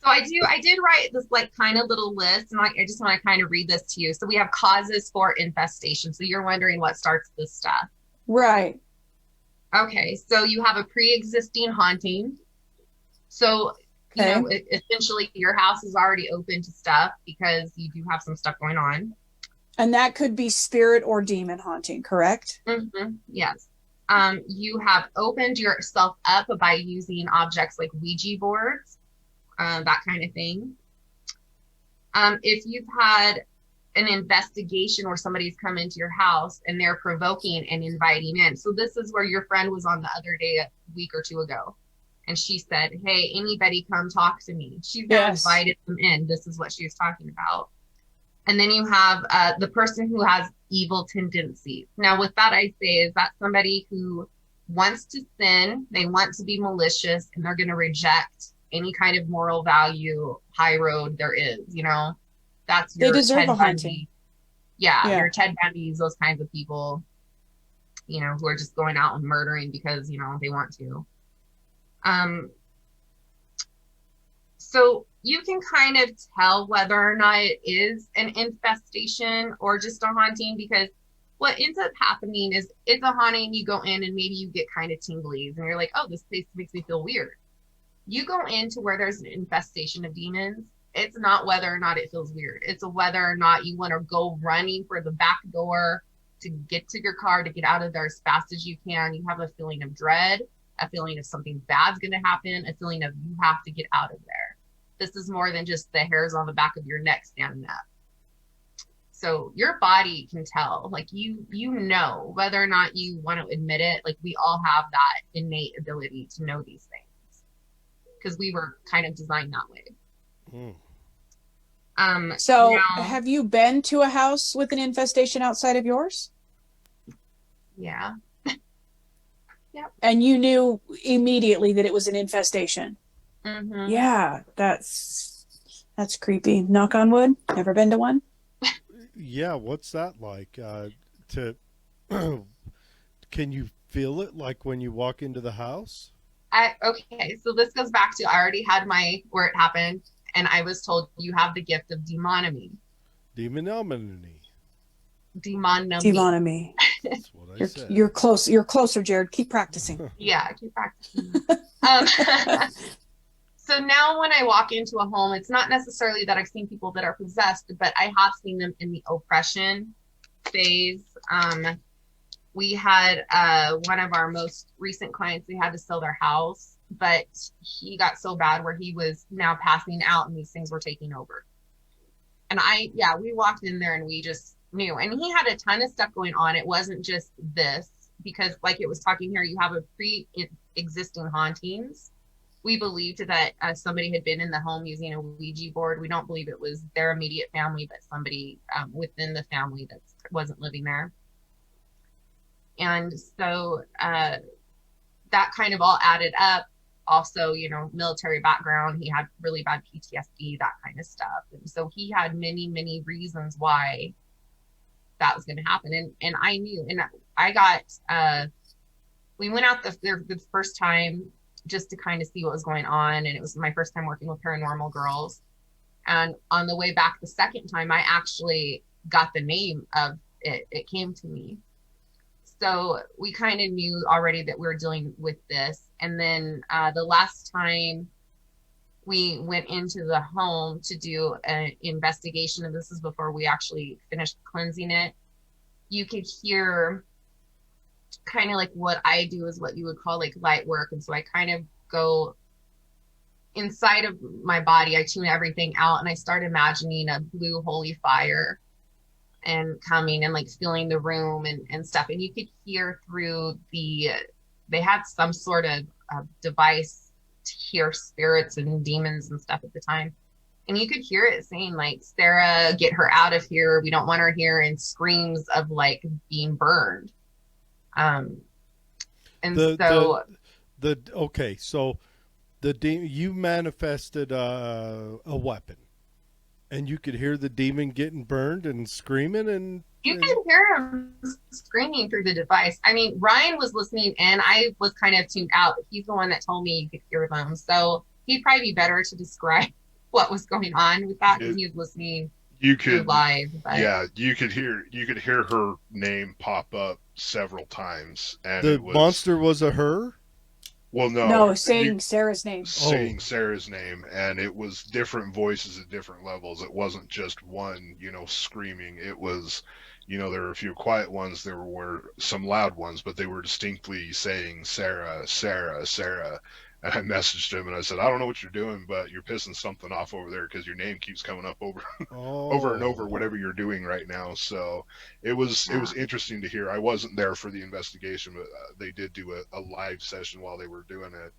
So I did write this like kind of little list, and like I just want to kind of read this to you. So we have causes for infestation. So you're wondering what starts this stuff. Right. Okay, so you have a pre-existing haunting. So essentially your house is already open to stuff because you do have some stuff going on. And that could be spirit or demon haunting, correct? Mm-hmm. Yes. You have opened yourself up by using objects like Ouija boards, that kind of thing. If you've had an investigation where somebody's come into your house and they're provoking and inviting in. So this is where your friend was on the other day, a week or two ago. And she said, hey, anybody come talk to me. She's invited them in. This is what she was talking about. And then you have the person who has evil tendencies. Now, with that, I say is that somebody who wants to sin, they want to be malicious, and they're going to reject any kind of moral value, high road there is, That's your they deserve Ted a haunting. Bundy. Yeah, your Ted Bundys, those kinds of people, who are just going out and murdering because, they want to. So you can kind of tell whether or not it is an infestation or just a haunting, because what ends up happening is it's a haunting, you go in and maybe you get kind of tinglies and you're like, oh, this place makes me feel weird. You go into where there's an infestation of demons, it's not whether or not it feels weird. It's whether or not you want to go running for the back door to get to your car, to get out of there as fast as you can. You have a feeling of dread, a feeling of something bad's going to happen, a feeling of you have to get out of there. This is more than just the hairs on the back of your neck standing up. So your body can tell, like you know, whether or not you want to admit it, like we all have that innate ability to know these things because we were kind of designed that way. So have you been to a house with an infestation outside of yours? Yeah. Yep. And you knew immediately that it was an infestation? Mhm. Yeah, that's creepy. Knock on wood. Never been to one. Yeah, what's that like? To can you feel it like when you walk into the house? Okay, so this goes back to I already had my where it happened, and I was told you have the gift of demonomy. Demonomy. Demonomy. Demonomy. That's what I You're said. you're close. You're closer, Jared. Keep practicing. Yeah, I keep practicing. So now when I walk into a home, it's not necessarily that I've seen people that are possessed, but I have seen them in the oppression phase. We had one of our most recent clients, they had to sell their house, but he got so bad where he was now passing out and these things were taking over. And we walked in there and we just knew. And he had a ton of stuff going on. It wasn't just this, because like it was talking here, you have a pre-existing hauntings. We believed that somebody had been in the home using a Ouija board. We don't believe it was their immediate family, but somebody within the family that wasn't living there. And so that kind of all added up. Also, military background, he had really bad PTSD, that kind of stuff. And so he had many, many reasons why that was going to happen. And I knew, and I got, we went out the first time just to kind of see what was going on. And it was my first time working with paranormal girls. And on the way back the second time, I actually got the name of it. It came to me. So we kind of knew already that we were dealing with this. And then the last time we went into the home to do an investigation, and this is before we actually finished cleansing it, you could hear kind of like what I do is what you would call like light work. And so I kind of go inside of my body, I tune everything out, and I start imagining a blue holy fire and coming and like feeling the room and stuff. And you could hear through they had some sort of device to hear spirits and demons and stuff at the time. And you could hear it saying like, Sarah, get her out of here. We don't want her here. And screams of like being burned. And okay, so you manifested a weapon. And you could hear the demon getting burned and screaming, and you could hear him screaming through the device. I mean, Ryan was listening, and I was kind of tuned out. But he's the one that told me you could hear them, so he'd probably be better to describe what was going on with that because he was listening. You could live, but. Yeah, you could hear her name pop up several times, and the monster was a her. Well, no, saying Sarah's name. Saying Sarah's name, and it was different voices at different levels. It wasn't just one, screaming. It was, there were a few quiet ones, there were some loud ones, but they were distinctly saying Sarah, Sarah, Sarah. And I messaged him and I said, I don't know what you're doing, but you're pissing something off over there because your name keeps coming up over and over, whatever you're doing right now. So it was interesting to hear. I wasn't there for the investigation, but they did do a live session while they were doing it.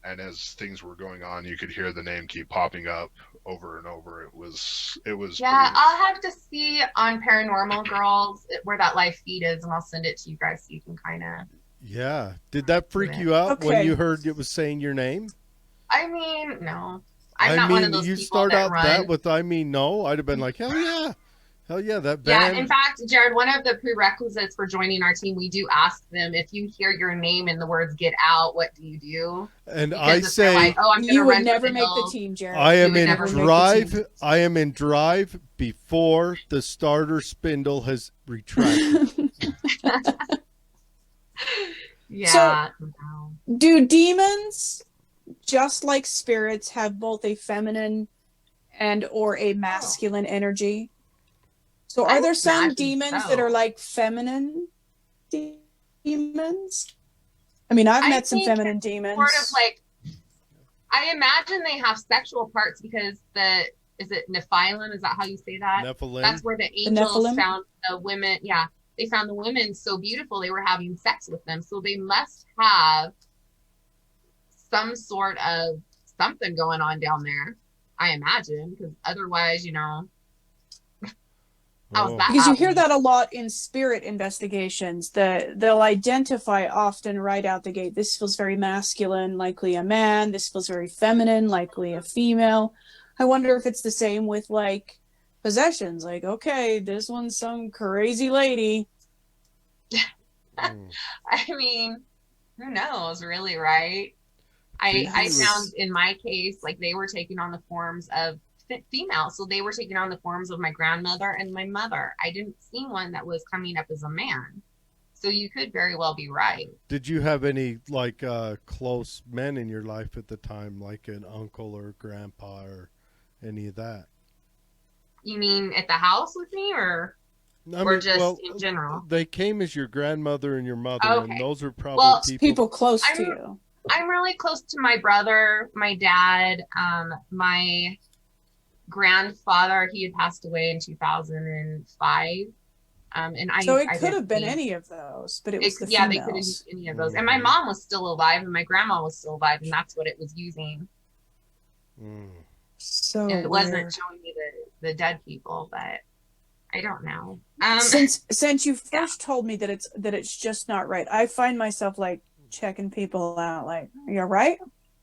And as things were going on, you could hear the name keep popping up over and over. It was. Yeah, pretty... I'll have to see on Paranormal Girls where that live feed is, and I'll send it to you guys so you can kind of. Yeah. Did that freak you out when you heard it was saying your name? I mean, no. I'm not one of those you people start that out run. that with I mean no, I'd have been like, hell yeah. Hell yeah, that band. Yeah, in fact, Jared, one of the prerequisites for joining our team, we do ask them, if you hear your name and the words get out, what do you do? And because I say like, oh, I'm you would would never make the team, Jared. I am in drive before the starter spindle has retracted. Yeah. So, do demons, just like spirits, have both a feminine and or a masculine energy? So are there some demons that are like feminine demons? I mean, I've met some feminine demons. Sort of like, I imagine they have sexual parts because is it Nephilim? Is that how you say that? Nephilim. That's where the angels found the women. Yeah. They found the women so beautiful they were having sex with them. So they must have some sort of something going on down there, I imagine, because otherwise, How's Oh. that? Because you hear happening? that a lot in spirit investigations. They'll identify often right out the gate. This feels very masculine, likely a man. This feels very feminine, likely a female. I wonder if it's the same with like possessions. Like, okay, this one's some crazy lady. Mm. I mean, who knows, really, right? I Phoebe found was- in my case, like they were taking on the forms of female, so they were taking on the forms of my grandmother and my mother. I didn't see one that was coming up as a man, so you could very well be right. Did you have any like close men in your life at the time, like an uncle or grandpa or any of that? You mean at the house with me, or just in general? They came as your grandmother and your mother, Okay. and those are probably Well, People close to I'm- you. I'm really close to my brother, my dad, my grandfather. He had passed away in 2005. And So it I could have been didn't- any of those, but it was the yeah, they could have females. used any of those. And my mom was still alive, and my grandma was still alive, and that's what it was using. Mm. So And it wasn't weird. showing me the dead people, but I don't know. Since you first told me that it's just not right, I find myself like checking people out. Like, you all right?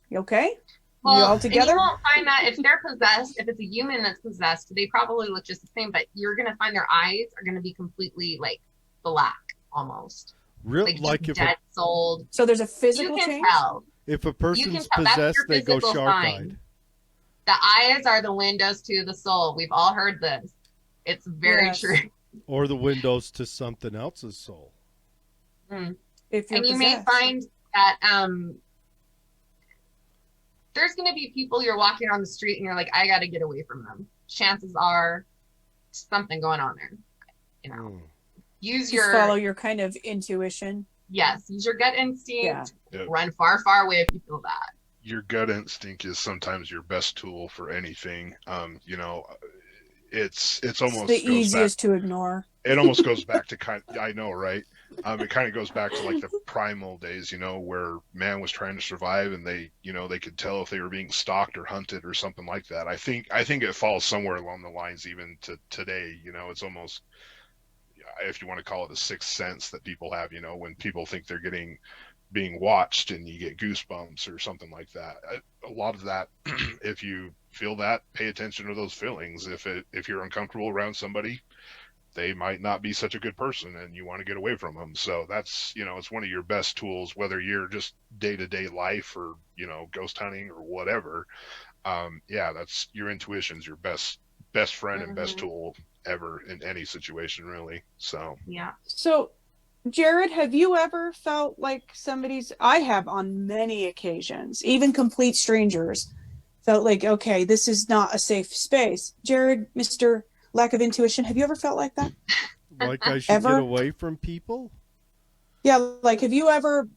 You okay? well, you all and together? you won't find that if they're possessed. If it's a human that's possessed, they probably look just the same, but you're gonna find their eyes are gonna be completely like black, almost Real like like just if dead souled. So there's a You physical can change. tell. if a You person's can tell. That's possessed, your they go physical shark-eyed. sign. The eyes are the windows to the soul. We've all heard this. It's very Yes. true. Or the windows to something else's soul. If you're And you may possessed. find that there's going to be people you're walking on the street and you're like, I got to get away from them. Chances are something going on there. You know, Mm. use Just your follow your kind of intuition. yes, use your gut instinct. Yeah. Yep. Run far, far away if you feel that. Your gut instinct is sometimes your best tool for anything. You know, it's almost It's the goes easiest to ignore. It almost goes back to I know, right? It kind of goes back to like the primal days, you know, where man was trying to survive, and they, you know, they could tell if they were being stalked or hunted or something like that. I think it falls somewhere along the lines even to today. You know, it's almost, if you want to call it, a sixth sense that people have. You know, when people think they're being watched and you get goosebumps or something like that. A lot of that, if you feel that, pay attention to those feelings. If you're uncomfortable around somebody, they might not be such a good person and you want to get away from them. So that's, you know, it's one of your best tools, whether you're just day-to-day life or, you know, ghost hunting or whatever. Yeah, that's your intuition's your best friend and best tool ever in any situation, really. So Yeah. So, Jared, have you ever felt like I have on many occasions, even complete strangers, felt like, okay, this is not a safe space. Jared, Mr. Lack of Intuition, have you ever felt like that? Like I should Ever? get away from people? Yeah, like have you ever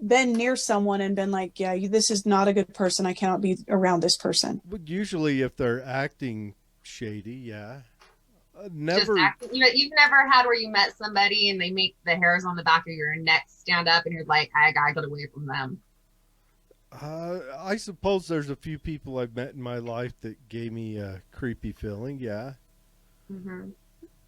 been near someone and been like, yeah, this is not a good person. I cannot be around this person. But usually if they're acting shady, yeah. Just Never. you've never had where you met somebody and they make the hairs on the back of your neck stand up and you're like, I gotta get away from them. I suppose there's a few people I've met in my life that gave me a creepy feeling, yeah. Mm-hmm.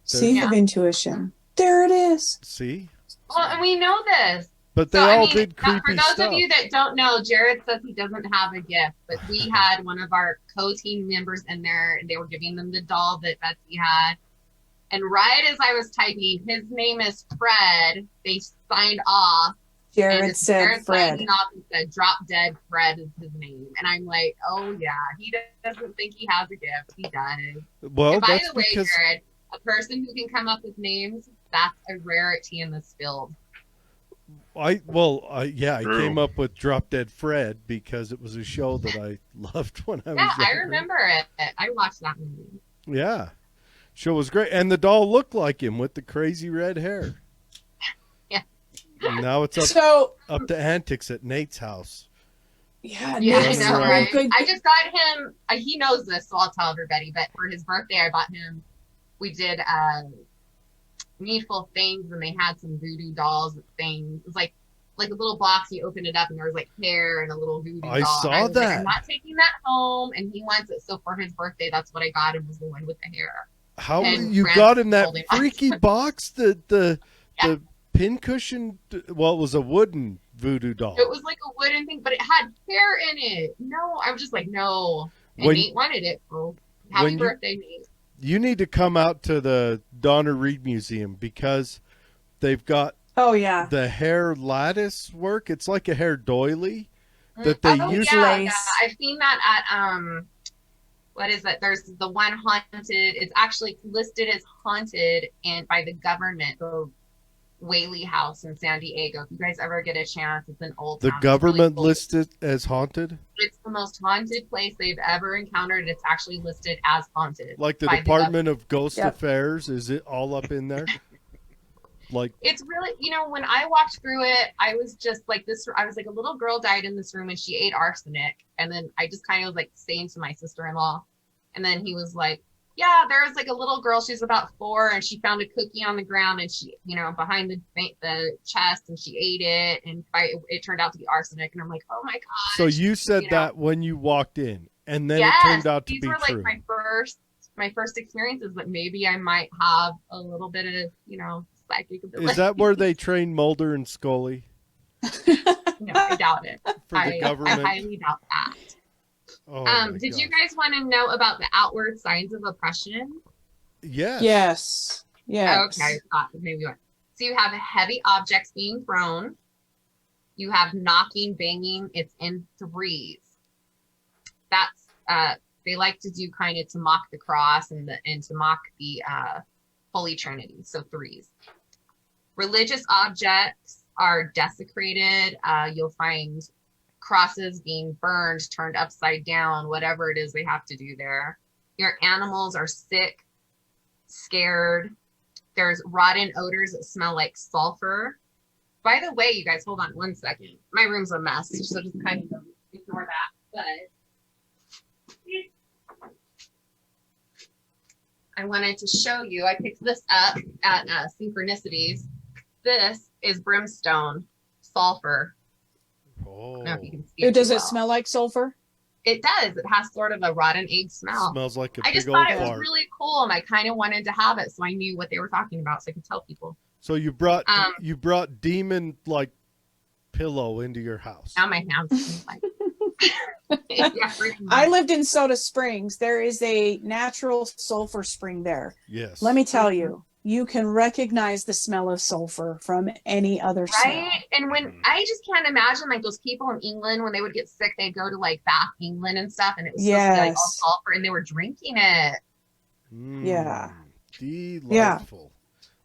See, Yeah. of intuition. There it is. See? Well, and we know this. But they So, all I mean, did creepy for those stuff. of you that don't know, Jared says he doesn't have a gift, but we had one of our co-team members in there, and they were giving them the doll that Betsy had. And right as I was typing, his name is Fred, they signed off. Jared and said Jared Fred. signing off and said, "Drop dead Fred is his name." And I'm like, oh yeah, he doesn't think he has a gift. He does. Well, And by that's the way, because Jared, a person who can come up with names, that's a rarity in this field. I True. came up with Drop Dead Fred because it was a show that I loved when I was Yeah, I younger. remember it. I watched that movie. Yeah. Show was great. And the doll looked like him with the crazy red hair. Yeah. And now it's up So, to antics at Nate's house. yeah, Yeah, I Nate's know, so right? good. I just got him. He knows this, so I'll tell everybody. But for his birthday, I bought him. We did Needful Things, and they had some voodoo dolls things. It was like a little box. You open it up, and there was like hair and a little voodoo I doll. saw and I was like, that. I'm not taking that home, and he wants it. So for his birthday, that's what I got him, was the one with the hair. How And you Grant got in that holding on. freaky box? The Yeah. pincushion. Well, it was a wooden voodoo doll. It was like a wooden thing, but it had hair in it. No, I was just like, no. And When- Nate wanted it. So happy when you- birthday, Nate. You need to come out to the Donna Reed Museum because they've got Oh yeah. the hair lattice work. It's like a hair doily that they Oh, use. yeah. I've seen that at what is it? There's the one haunted. It's actually listed as haunted and by the government, the Whaley House in San Diego. If you guys ever get a chance, it's an old The town. It's government really cool. listed as haunted, It's the most haunted place they've ever encountered. It's actually listed as haunted. like the by Department of Ghost Yep. Affairs. Is it all up in there? Like, It's really, when I walked through it, I was just like this. I was like, a little girl died in this room and she ate arsenic. And then I just kind of was like saying to my sister-in-law. And then he was like, yeah, there was like a little girl. She's about 4 and she found a cookie on the ground and she, behind the chest and she ate it. And it turned out to be arsenic. And I'm like, oh my gosh. so you said You know. that when you walked in, and then Yes, it turned out to these be were true. like my first experiences, but maybe I might have a little bit of, psychic ability. Is that where they train Mulder and Scully No, I doubt it. for the I government? highly doubt that. Oh my Did you gosh. guys want to know about the outward signs of oppression? Yes. Yes. Yes. Okay, I thought maybe you want. So you have heavy objects being thrown. You have knocking, banging. It's in 3s. That's they like to do kind of to mock the cross and to mock the Holy Trinity. So 3s. Religious objects are desecrated. You'll find crosses being burned, turned upside down, whatever it is they have to do there. Your animals are sick, scared. There's rotten odors that smell like sulfur. By the way, you guys, hold on one second. My room's a mess, so just kind of ignore that. But I wanted to show you, I picked this up at Synchronicities. This is brimstone, sulfur. I Oh, don't know if you can see Does too it well. smell like sulfur? It does. It has sort of a rotten egg smell. smells like a I big just old thought it was fart. really cool, and I kind of wanted to have it so I knew what they were talking about, so I could tell people. So you brought Um, demon like pillow into your house. Now my hands like. Yeah, freaking I much. lived in Soda Springs. There is a natural sulfur spring there. Yes. Let me tell you, you can recognize the smell of sulfur from any other smell. Right? And when I just can't imagine like those people in England when they would get sick, they'd go to like Bath, England and stuff, and it was supposed to be, like all Yes. sulfur, and they were drinking it. Yeah. Delightful.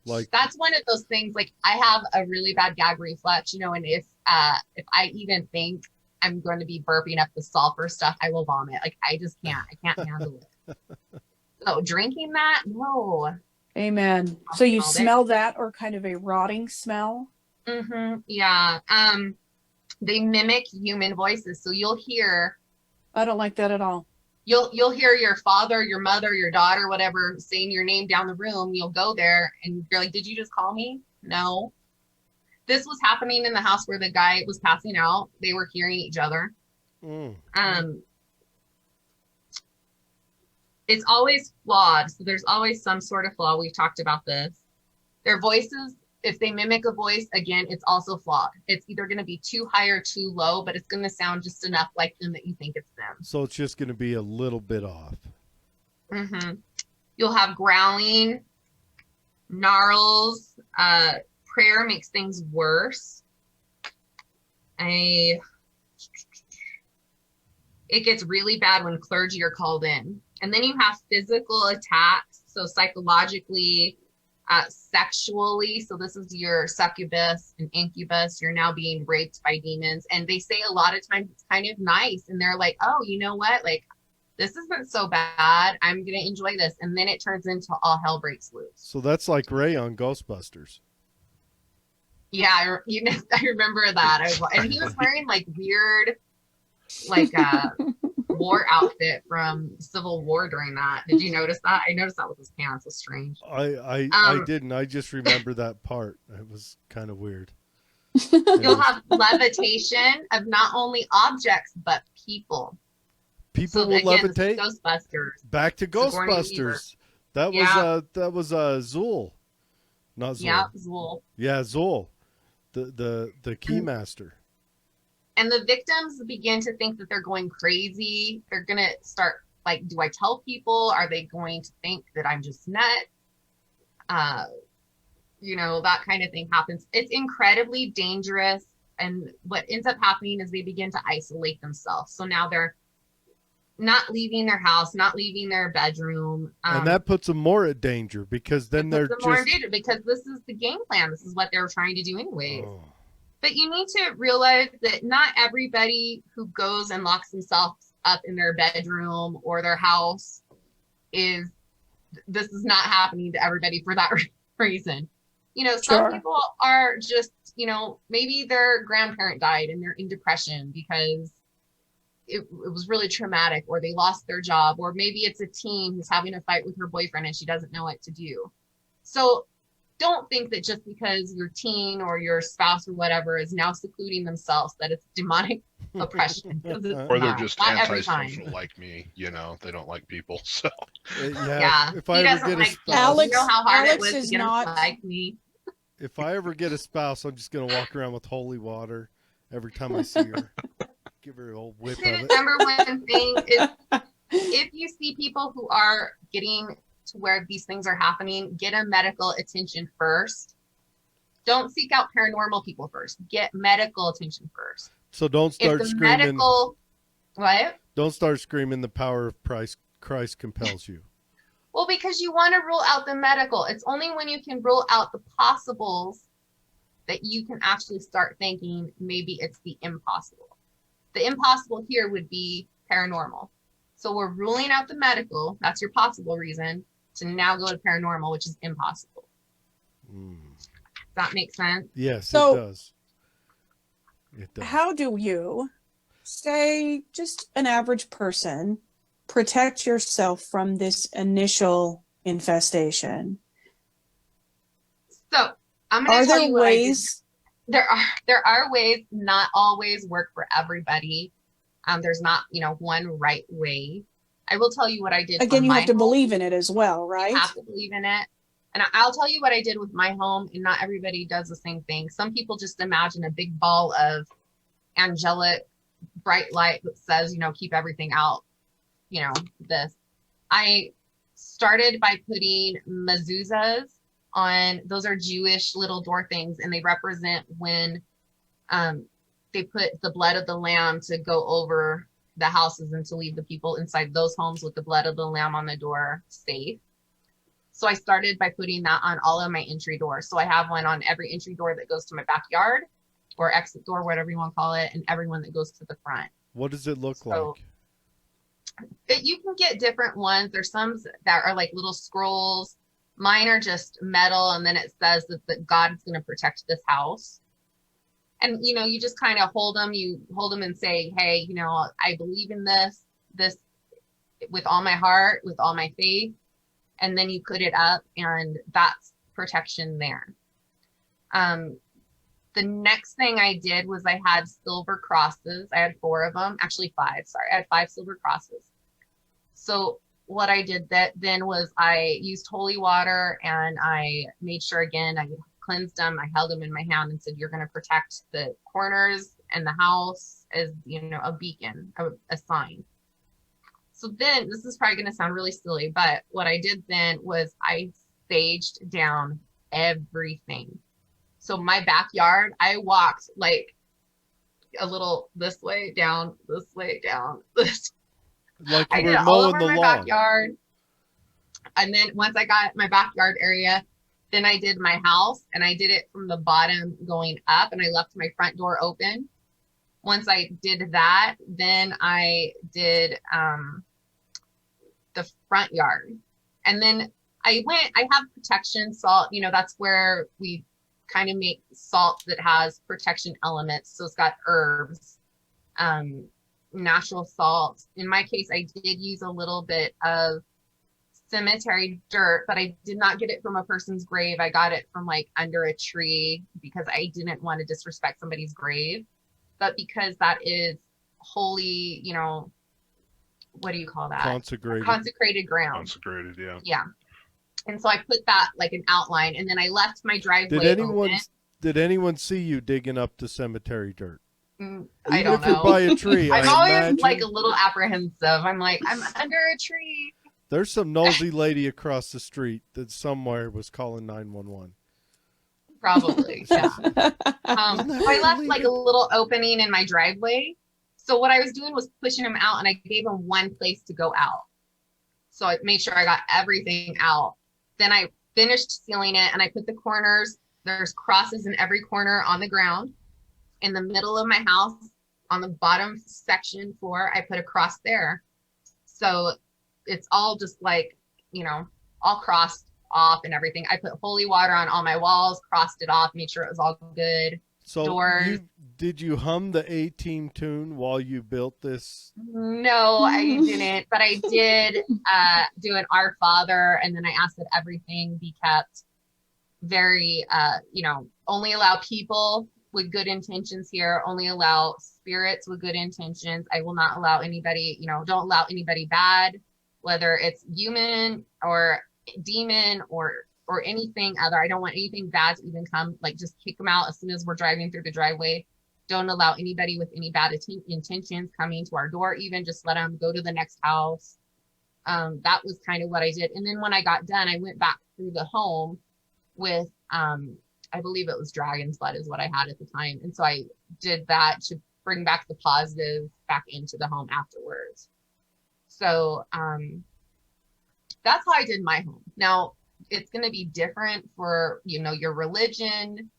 Like That's one of those things. Like I have a really bad gag reflex, and if I even think I'm going to be burping up the sulfur stuff, I will vomit. Like I just can't. I can't handle it. So drinking that, no. Amen. So you Smelled it. smell that, or kind of a rotting smell? Yeah. They mimic human voices, so you'll hear I don't like that at all. you'll hear your father, your mother, your daughter, whatever, saying your name down the room. You'll go there and you're like, "Did you just call me?" No. This was happening in the house where the guy was passing out. They were hearing each other. It's always flawed. So there's always some sort of flaw. We've talked about this. Their voices, if they mimic a voice, again, it's also flawed. It's either going to be too high or too low, but it's going to sound just enough like them that you think it's them. so it's just going to be a little bit off. You'll have growling, gnarls. Prayer makes things worse. It gets really bad when clergy are called in. And then you have physical attacks, so psychologically, sexually. So this is your succubus and incubus. You're now being raped by demons. And they say a lot of times it's kind of nice. And they're like, oh, you know what? Like, this isn't so bad. I'm going to enjoy this. And then it turns into all hell breaks loose. So that's like Ray on Ghostbusters. Yeah, I remember that. And he was wearing like weird, like war outfit from Civil War during that. Did you notice that? I noticed that with his pants. It was strange. I didn't. I just remember that part. It was kind of weird. You'll have levitation of not only objects but people. People So will again, this is levitate. Ghostbusters. Back to Sigourney Weaver. Ghostbusters. That Yeah. was Zool, not Zool. Yeah, Zool. Yeah, Zool, the keymaster. And the victims begin to think that they're going crazy. They're going to start like, do I tell people? Are they going to think that I'm just nuts? That kind of thing happens. It's incredibly dangerous. And what ends up happening is they begin to isolate themselves. So now they're not leaving their house, not leaving their bedroom. And that puts them more at danger because then they're more in just... danger because this is the game plan. This is what they're trying to do anyways. Oh. But you need to realize that not everybody who goes and locks themselves up in their bedroom or their house this is not happening to everybody for that reason. Some people are just, maybe their grandparent died and they're in depression because it was really traumatic, or they lost their job, or maybe it's a teen who's having a fight with her boyfriend and she doesn't know what to do. So don't think that just because your teen or your spouse or whatever is now secluding themselves that it's demonic oppression. Or they're just antisocial like me, they don't like people. So yeah. If I ever get a spouse, Alex, you know how hard Alex it was is to get not them to like me. if I ever get a spouse, I'm just gonna walk around with holy water every time I see her. Give her an old whip of it. The number one thing is if you see people who are getting to where these things are happening, get a medical attention first. Don't seek out paranormal people first. Get medical attention first. So don't start screaming. What? Don't start screaming. The power of Christ compels you. Well, because you want to rule out the medical. It's only when you can rule out the possibles that you can actually start thinking maybe it's the impossible. The impossible here would be paranormal. So we're ruling out the medical. That's your possible reason to now go to paranormal, which is impossible. Does that make sense? Yes, So, it does. It does. how do you, say, just an average person, protect yourself from this initial infestation? So I'm going Are to tell there you what I did. ways? There are ways. Not always work for everybody. There's not one right way. I will tell you what I did. Again, you have to home. believe in it as well, right? You have to believe in it. And I'll tell you what I did with my home, and not everybody does the same thing. Some people just imagine a big ball of angelic bright light that says, keep everything out, this. I started by putting mezuzahs on. Those are Jewish little door things, and they represent when they put the blood of the lamb to go over the houses and to leave the people inside those homes with the blood of the lamb on the door safe. So I started by putting that on all of my entry doors. So I have one on every entry door that goes to my backyard, or exit door, whatever you want to call it, and everyone that goes to the front. What does it look So, like? You can get different ones. There's some that are like little scrolls. Mine are just metal, and then it says that God is going to protect this house. And, you just kind of hold them. You hold them and say, hey, I believe in this with all my heart, with all my faith. And then you put it up, and that's protection there. The next thing I did was I had silver crosses. I had 4 of them, actually 5. Sorry, I had 5 silver crosses. So what I did then was I used holy water, and I made sure, again, I cleansed them. I held them in my hand and said, you're going to protect the corners and the house as, a beacon, a sign. So then, this is probably going to sound really silly, but what I did then was I saged down everything. So my backyard, I walked like a little this way, down, this way, down, this. Like I did we're it all mowing over the my lawn. backyard. And then once I got my backyard area, then I did my house, and I did it from the bottom going up, and I left my front door open. Once I did that, then I did the front yard. And then I have protection salt, that's where we kind of make salt that has protection elements. So it's got herbs, natural salt. In my case, I did use a little bit of cemetery dirt, but I did not get it from a person's grave. I got it from like under a tree because I didn't want to disrespect somebody's grave. But because that is holy, what do you call that? Consecrated. Consecrated ground. consecrated, yeah. Yeah. And so I put that like an outline, and then I left my driveway open. Did anyone see you digging up the cemetery dirt? I don't Even if you're know. by a tree, I'm I always imagine. like a little apprehensive. I'm like, I'm under a tree. There's some nosy lady across the street that somewhere was calling 911. Probably, yeah. So I left like a little opening in my driveway. So what I was doing was pushing him out, and I gave him one place to go out. So I made sure I got everything out. Then I finished sealing it, and I put the corners. There's crosses in every corner on the ground. In the middle of my house, on the bottom section floor, I put a cross there. So it's all just like, all crossed off and everything. I put holy water on all my walls, crossed it off, made sure it was all good. So doors. Did you hum the A-Team tune while you built this? No, I didn't, but I did do an Our Father, and then I asked that everything be kept very, only allow people with good intentions here, only allow spirits with good intentions. I will not allow anybody, don't allow anybody bad, whether it's human or demon or anything other. I don't want anything bad to even come, like just kick them out as soon as we're driving through the driveway. Don't allow anybody with any bad intentions coming to our door, even just let them go to the next house. That was kind of what I did. And then when I got done, I went back through the home with, I believe it was dragon's blood is what I had at the time. And so I did that to bring back the positive back into the home afterwards. So that's how I did my home. Now, it's going to be different for, your religion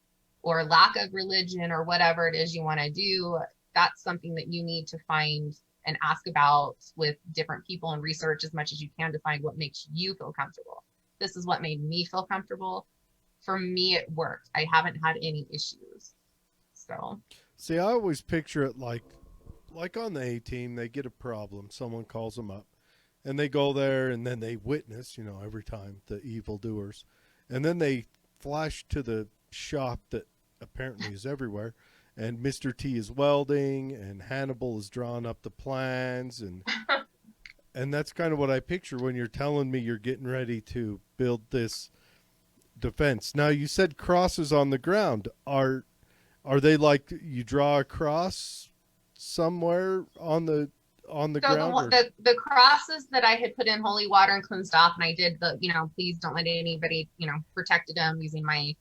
or lack of religion or whatever it is you want to do. That's something that you need to find and ask about with different people and research as much as you can to find what makes you feel comfortable. This is what made me feel comfortable. For me, it worked. I haven't had any issues. So, see, I always picture it like on the A-Team, they get a problem. Someone calls them up, and they go there, and then they witness, every time the evildoers, and then they flash to the shop that apparently is everywhere, and Mr. T is welding, and Hannibal is drawing up the plans, and that's kind of what I picture when you're telling me you're getting ready to build this defense. Now, you said crosses on the ground. Are they like you draw a cross somewhere on the ground? The crosses that I had put in holy water and cleansed off, and I did the, please don't let anybody, protected them using my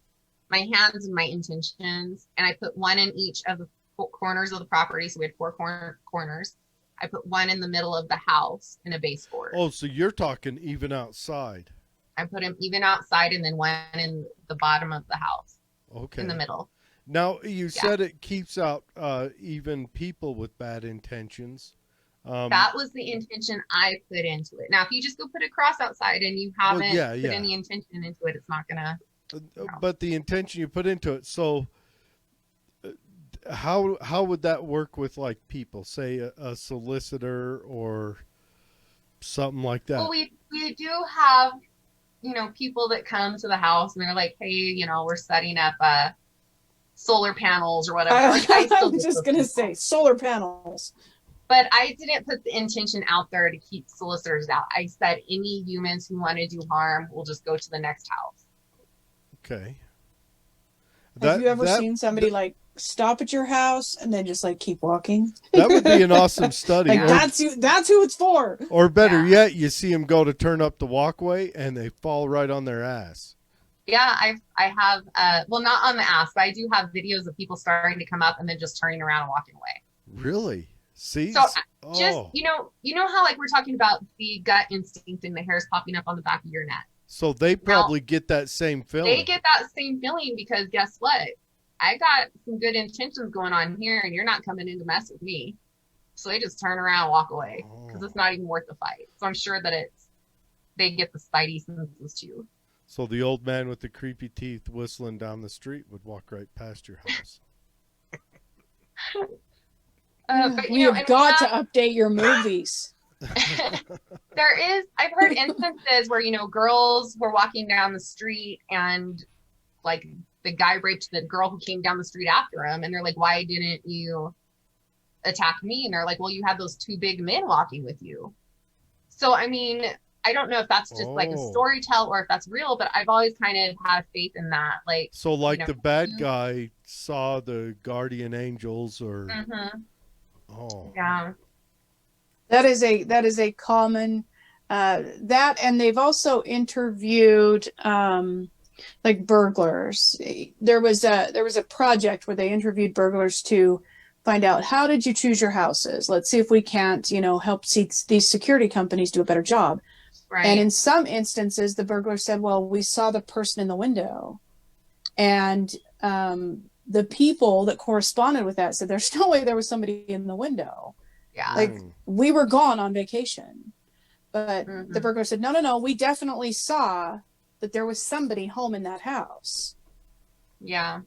hands and my intentions. And I put one in each of the corners of the property. So we had 4 corners. I put one in the middle of the house in a baseboard. Oh, so you're talking even outside. I put them even outside, and then one in the bottom of the house. Okay. In the middle. Now, you said it keeps out even people with bad intentions. That was the intention I put into it. Now, if you just go put a cross outside and you haven't put any intention into it, it's not going to. But the intention you put into it. So how would that work with like people, say a solicitor or something like that? Well, we do have, people that come to the house and they're like, hey, we're setting up solar panels or whatever. I'm just going to say solar panels. But I didn't put the intention out there to keep solicitors out. I said any humans who want to do harm will just go to the next house. Okay. Have you ever seen somebody like stop at your house and then just like keep walking? That would be an awesome study. Like, that's who it's for. Or better yet, you see them go to turn up the walkway and they fall right on their ass. Yeah, I have, well, not on the ass, but I do have videos of people starting to come up and then just turning around and walking away. Really? See? So just, you know how like we're talking about the gut instinct and the hairs popping up on the back of your neck. So they probably get that same feeling. They get that same feeling because guess what? I got some good intentions going on here and you're not coming in to mess with me. So they just turn around and walk away because it's not even worth the fight. So I'm sure that they get the spidey senses too. So the old man with the creepy teeth whistling down the street would walk right past your house. But, we have got to update your movies. I've heard instances where, girls were walking down the street and like the guy raped the girl who came down the street after him. And they're like, why didn't you attack me? And they're like, well, you had those 2 big men walking with you. So, I mean, I don't know if that's just like a story tell or if that's real, but I've always kind of had faith in that. Like, So like you know, the bad guy saw the guardian angels or yeah. That is a common that, and they've also interviewed like burglars. There was a project where they interviewed burglars to find out, how did you choose your houses? Let's see if we can't, help these security companies do a better job. Right. And in some instances, the burglar said, well, we saw the person in the window. And the people that corresponded with that said, there's no way there was somebody in the window. Yeah. Like, we were gone on vacation. But the burglar said, no, we definitely saw that there was somebody home in that house. Yeah.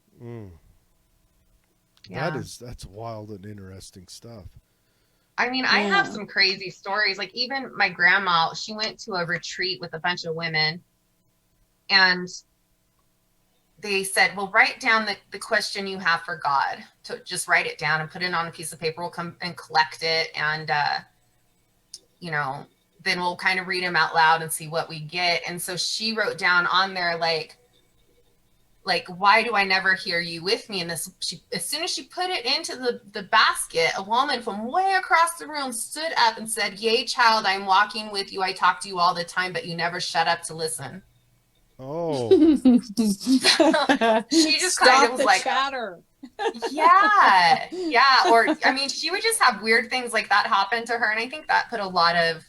Yeah. That's wild and interesting stuff. I mean, I have some crazy stories. Like, even my grandma, she went to a retreat with a bunch of women, and they said, well, write down the question you have for God. To just write it down and put it on a piece of paper. We'll come and collect it, and then we'll kind of read them out loud and see what we get. And so she wrote down on there, like, why do I never hear you with me? And as soon as she put it into the basket, a woman from way across the room stood up and said, yay, child, I'm walking with you. I talk to you all the time, but you never shut up to listen. Oh. She just kind of was like, chatter. Yeah. Or, I mean, she would just have weird things like that happen to her. And I think that put a lot of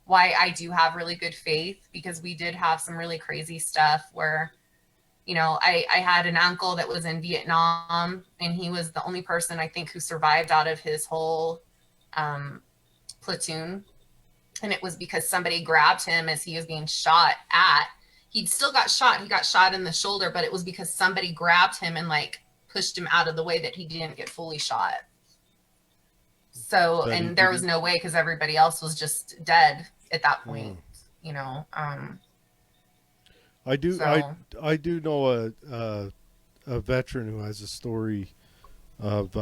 why I do have really good faith, because we did have some really crazy stuff where, I had an uncle that was in Vietnam, and he was the only person I think who survived out of his whole platoon. And it was because somebody grabbed him as he was being shot at. He'd still got shot. He got shot in the shoulder, but it was because somebody grabbed him and like pushed him out of the way that he didn't get fully shot. So, and there was no way, because everybody else was just dead at that point, I do know a veteran who has a story of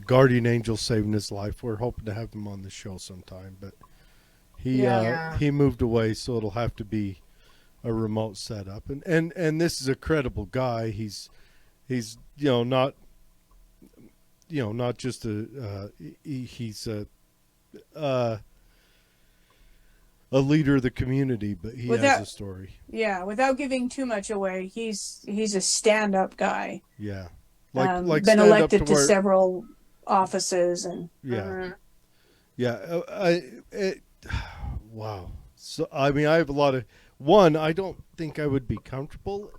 guardian angel saving his life. We're hoping to have him on the show sometime, but he moved away, so it'll have to be a remote setup. And this is a credible guy. He's not just he's a leader of the community, but he has a story. Yeah, without giving too much away, he's a stand-up guy. Yeah, been elected to several offices, and wow. So I mean, I have a lot of I don't think I would be comfortable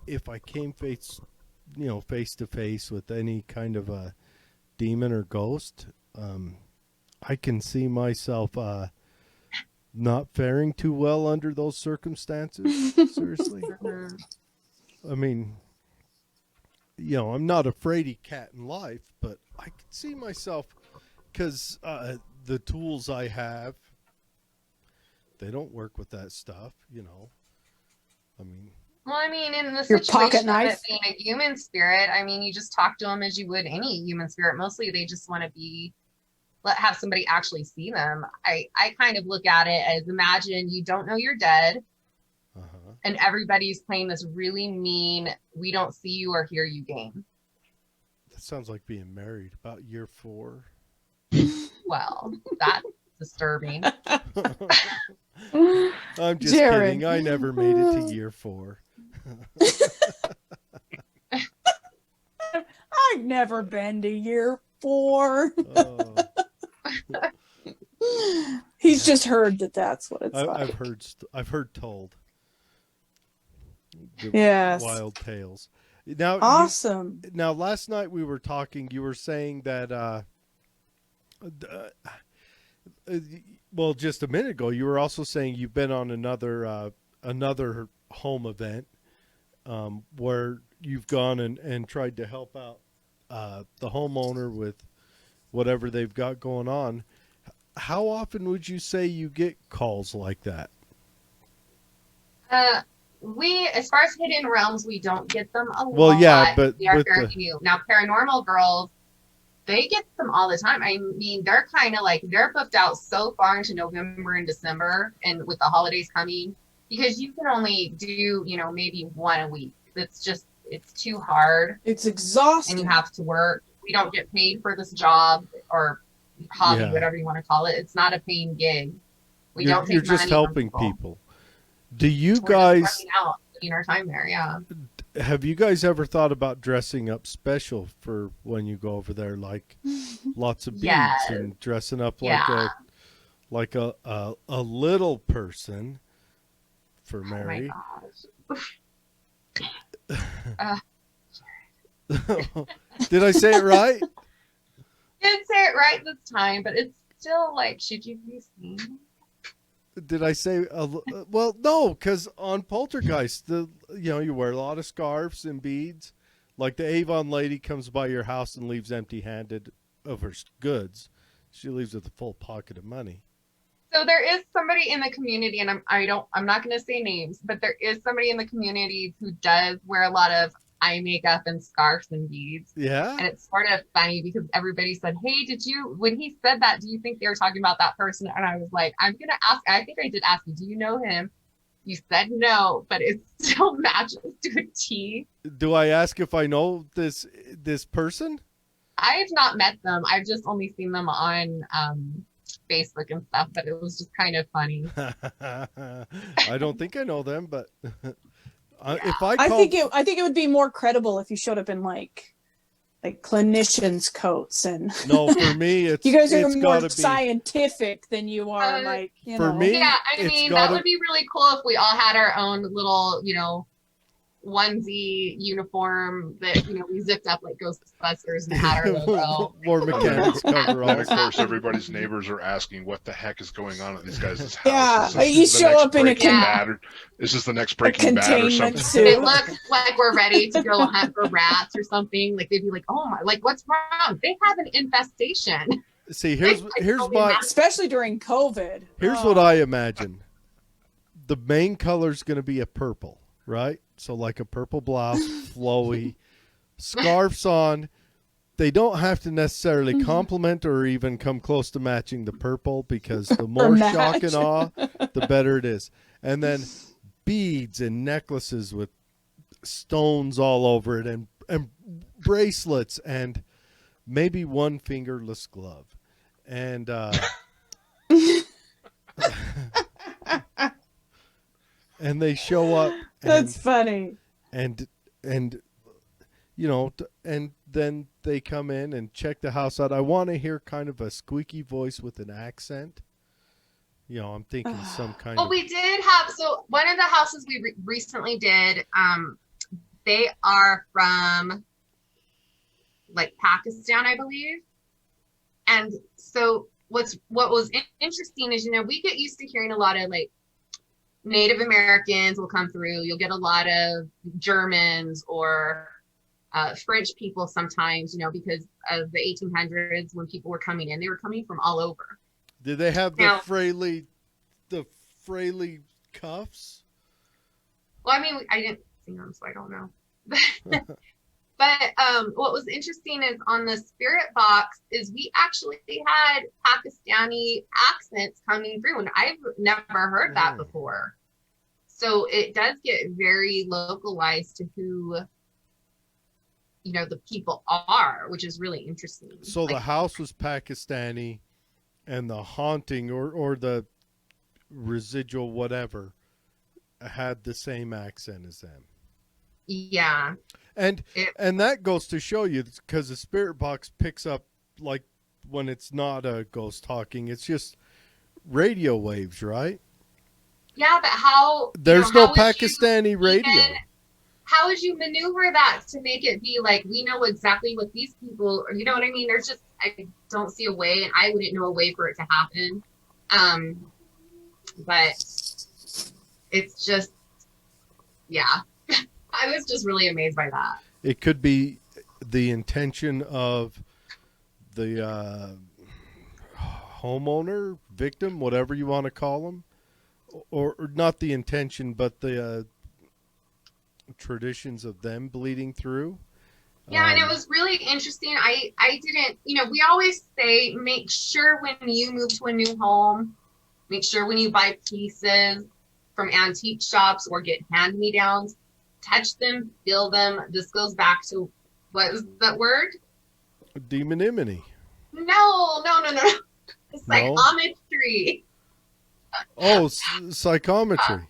if I came face to face with any kind of a demon or ghost. I can see myself not faring too well under those circumstances. Seriously. I mean, I'm not a fraidy cat in life, but I can see myself, because the tools I have, they don't work with that stuff, I mean. Well, I mean, in the Your situation pocket of knife? it being a human spirit, I mean, you just talk to them as you would any human spirit. Mostly they just want to have somebody actually see them. I kind of look at it as, imagine you don't know you're dead, and everybody's playing this really mean, we don't see you or hear you game. That sounds like being married. About year 4. Well, that's disturbing. I'm just kidding. I never made it to year 4. I've never been to year 4. He's just heard that's what it's like. I've heard told. Yes. Wild tales. Now, awesome. Now, last night we were talking. You were saying that. Well, just a minute ago, you were also saying you've been on another home event where you've gone and tried to help out the homeowner with whatever they've got going on. How often would you say you get calls like that? As far as hidden realms, we don't get them a lot. Well, yeah, but we are very few. Now, paranormal girls, they get them all the time. I mean, they're kind of like, they're booked out so far into November and December, and with the holidays coming, because you can only do, you know, maybe one a week. It's too hard. It's exhausting. And you have to work. We don't get paid for this job or hobby, whatever you want to call it. It's not a paying gig. You're just helping people. Do you We're guys just running out, putting our time there? Yeah. have you guys ever thought about dressing up special for when you go over there, like lots of beads and dressing up like a little person for Mary? Oh my gosh. Did I say it right? Didn't say it right this time, but it's still like, should you be seen? Did I say well? No, because on Poltergeist, you wear a lot of scarves and beads. Like the Avon lady comes by your house and leaves empty-handed of her goods. She leaves with a full pocket of money. So there is somebody in the community, and I'm not going to say names, but there is somebody in the community who does wear a lot of eye makeup and scarves and beads. Yeah. And it's sort of funny because everybody said, hey, when he said that, do you think they were talking about that person? And I was like, I'm going to ask, I think I did ask you, do you know him? You said no, but it still matches to a T. Do I ask if I know this person? I've not met them. I've just only seen them on Facebook and stuff, but it was just kind of funny. I don't think I know them, but if I think it would be more credible if you showed up in like clinicians' coats and. No, for me, it's you guys are it's more scientific than you are me. Yeah, I mean that would be really cool if we all had our own little, onesie uniform that we zipped up like Ghostbusters and had our logo. More mechanics cover all. And of course, everybody's neighbors are asking what the heck is going on at these guys' house. Yeah, you show up in Is this the next Breaking Bad or something? Suit. It looks like we're ready to go hunt for rats or something. Like they'd be like, "Oh my! Like what's wrong? They have an infestation." See, here's my especially during COVID. Here's what I imagine. The main color is going to be a purple, right? So like a purple blouse, flowy, scarves on. They don't have to necessarily complement or even come close to matching the purple, because the more shock and awe, the better it is. And then beads and necklaces with stones all over it, and bracelets, and maybe one fingerless glove. And and they show up. That's funny. And and then they come in and check the house out. I want to hear kind of a squeaky voice with an accent. I'm thinking some kind of. Well, we did have, so one of the houses we recently did, they are from like Pakistan, I believe. And so what was interesting is, we get used to hearing a lot of like Native Americans will come through. You'll get a lot of Germans or French people sometimes, because of the 1800s when people were coming in. They were coming from all over. Did they have the Fraley cuffs? Well, I mean, I didn't see them, so I don't know. But what was interesting is on the spirit box is we actually had Pakistani accents coming through, and I've never heard that before. So it does get very localized to who, the people are, which is really interesting. So the house was Pakistani, and the haunting or the residual whatever had the same accent as them. Yeah. And that goes to show you, because the spirit box picks up, like when it's not a ghost talking, it's just radio waves, right? Yeah, but how? There's no Pakistani radio. How would you maneuver that to make it be like, we know exactly what these people, you know what I mean? There's just, I don't see a way, and I wouldn't know a way for it to happen. But it's just, yeah. I was just really amazed by that. It could be the intention of the homeowner, victim, whatever you want to call them, or not the intention, but the traditions of them bleeding through, Yeah, and it was really interesting. I didn't, we always say make sure when you move to a new home, make sure when you buy pieces from antique shops or get hand-me-downs, touch them, feel them. This goes back to, what was that word? Demonimony. No. No? Psychometry. Oh, psychometry.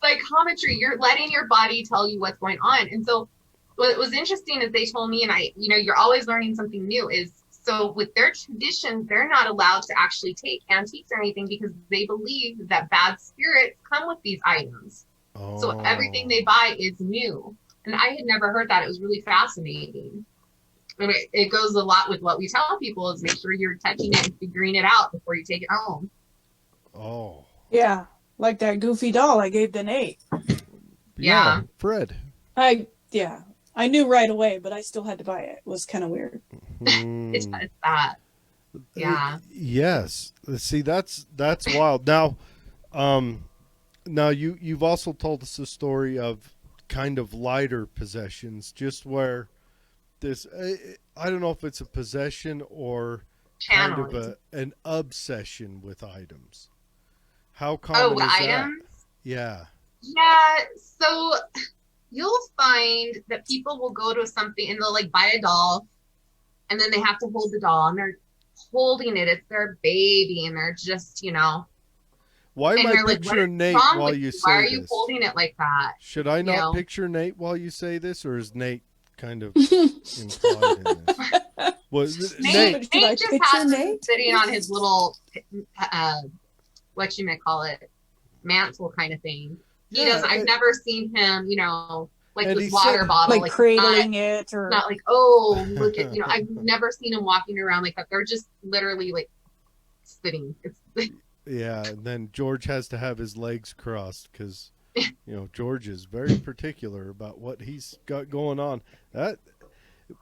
Psychometry. You're letting your body tell you what's going on. And so what was interesting is they told me, and you're always learning something new, is so with their traditions, they're not allowed to actually take antiques or anything because they believe that bad spirits come with these items. Oh. So everything they buy is new. And I had never heard that. It was really fascinating. And it goes a lot with what we tell people is make sure you're touching it and figuring it out before you take it home. Oh. Yeah, like that goofy doll I gave to Nate. Yeah. Fred. I knew right away, but I still had to buy it. It was kind of weird. It's that. Yeah. Yes. See, that's wild. Now, you've also told us a story of kind of lighter possessions, just where this, I don't know if it's a possession or kind of an obsession with items. How common is items? that? Yeah. Yeah. So you'll find that people will go to something and they'll like buy a doll and then they have to hold the doll and they're holding it. It's their baby and they're just, Why am I picturing Nate while you say this? Why are you holding it like that? Should I not picture Nate while you say this, or is Nate kind of implied in this? Nate just has him sitting on his little, what you might call it, mantle kind of thing. He doesn't. I've never seen him, like this water bottle, like cradling it, or not like, oh, look at, I've never seen him walking around like that. They're just literally like sitting. Yeah, and then George has to have his legs crossed because, George is very particular about what he's got going on.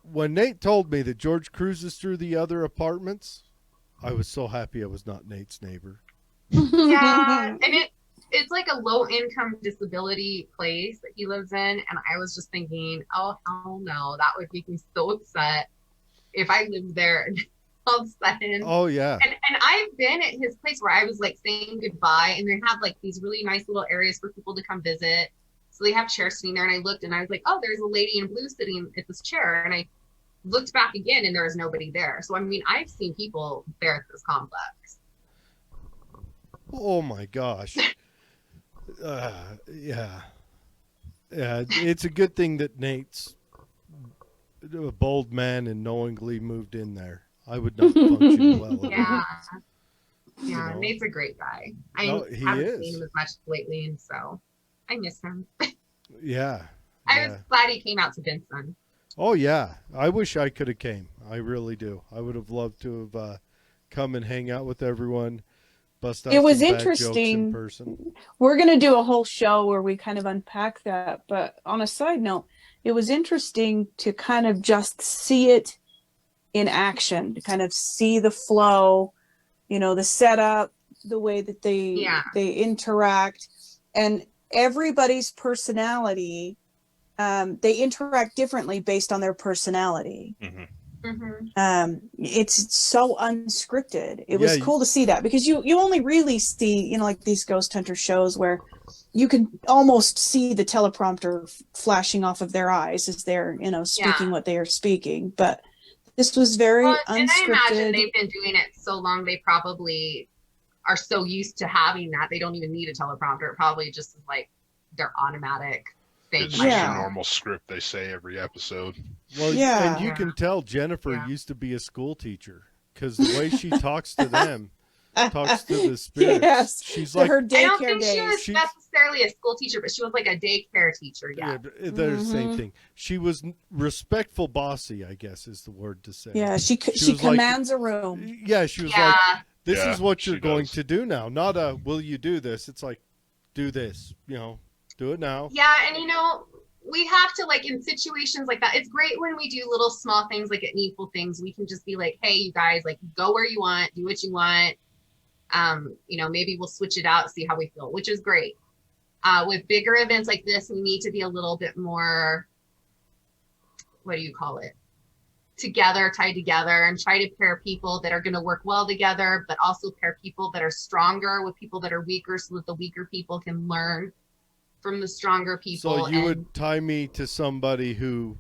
When Nate told me that George cruises through the other apartments, I was so happy I was not Nate's neighbor. Yeah, and it's like a low-income disability place that he lives in, and I was just thinking, oh, hell no, that would make me so upset if I lived there and all of a sudden. Oh, yeah. And I've been at his place where I was like saying goodbye, and they have like these really nice little areas for people to come visit. So they have chairs sitting there, and I looked, and I was like, oh, there's a lady in blue sitting at this chair, and I looked back again, and there was nobody there. So, I mean, I've seen people there at this complex. Oh, my gosh. Yeah, it's a good thing that Nate's a bold man and knowingly moved in there. I would not function well. Yeah, Nate's a great guy. I haven't seen him as much lately, and so I miss him. Yeah. I was glad he came out to Benson. Oh, yeah. I wish I could have came. I really do. I would have loved to have come and hang out with everyone. Bust out it was some bad interesting. Jokes in person. We're going to do a whole show where we kind of unpack that. But on a side note, it was interesting to kind of just see it in action, to kind of see the flow, the setup, the way that they interact, and everybody's personality. They interact differently based on their personality. Mm-hmm. Mm-hmm. It's so unscripted. It was cool to see that, because you only really see, like these ghost hunter shows where you can almost see the teleprompter flashing off of their eyes as they're, speaking what they are speaking. But this was very unscripted. And I imagine they've been doing it so long, they probably are so used to having that they don't even need a teleprompter. It probably just is like their automatic thing. It's just a normal script they say every episode. Well, and you can tell Jennifer used to be a school teacher, because the way she talks to them, talks to the spirits. Yes, she's like her daycare I don't think days. she was necessarily a school teacher, but she was like a daycare teacher. Yeah, they're the same thing. She was respectful, bossy, I guess is the word to say. Yeah, she commands a room. Yeah, she was like, "This is what you're going to do now." Not will you do this? It's like, do this. Do it now. Yeah, and we have to, like, in situations like that, it's great when we do little small things like at Needful Things. We can just be like, hey, you guys, like, go where you want, do what you want. Maybe we'll switch it out, see how we feel, which is great. With bigger events like this, we need to be a little bit more what do you call it, together, tied together, and try to pair people that are going to work well together, but also pair people that are stronger with people that are weaker so that the weaker people can learn from the stronger people. So you would tie me to somebody who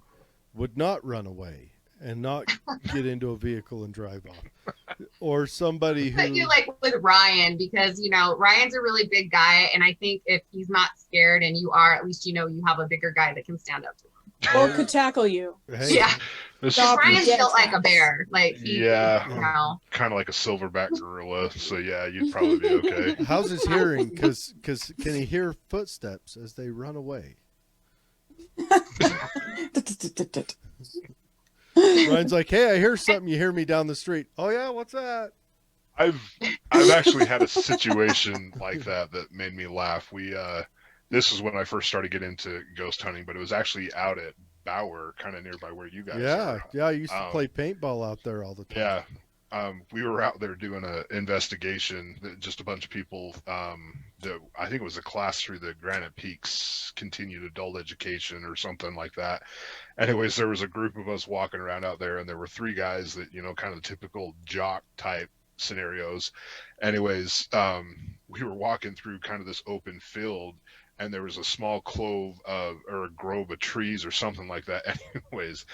would not run away and not get into a vehicle and drive off, or somebody who. Put you like with Ryan, because Ryan's a really big guy, and I think if he's not scared and you are, at least you have a bigger guy that can stand up to him or could tackle you. Hey, yeah. Ryan's Dead built like a tracks. bear, like kind of like a silverback gorilla. So yeah, you'd probably be okay. how's his hearing? Because can he hear footsteps as they run away? Ryan's like, hey, I hear something. You hear me down the street. Oh yeah, what's that? I've actually had a situation like that made me laugh. This is when I first started getting into ghost hunting, but it was actually out at Bower, kind of nearby where you guys are. Yeah, I used to play paintball out there all the time. Yeah, we were out there doing an investigation. Just a bunch of people. I think it was a class through the Granite Peaks Continued Adult Education or something like that. Anyways, there was a group of us walking around out there, and there were 3 guys that kind of typical jock type scenarios. Anyways, we were walking through kind of this open field, and there was a small or a grove of trees or something like that. Anyways,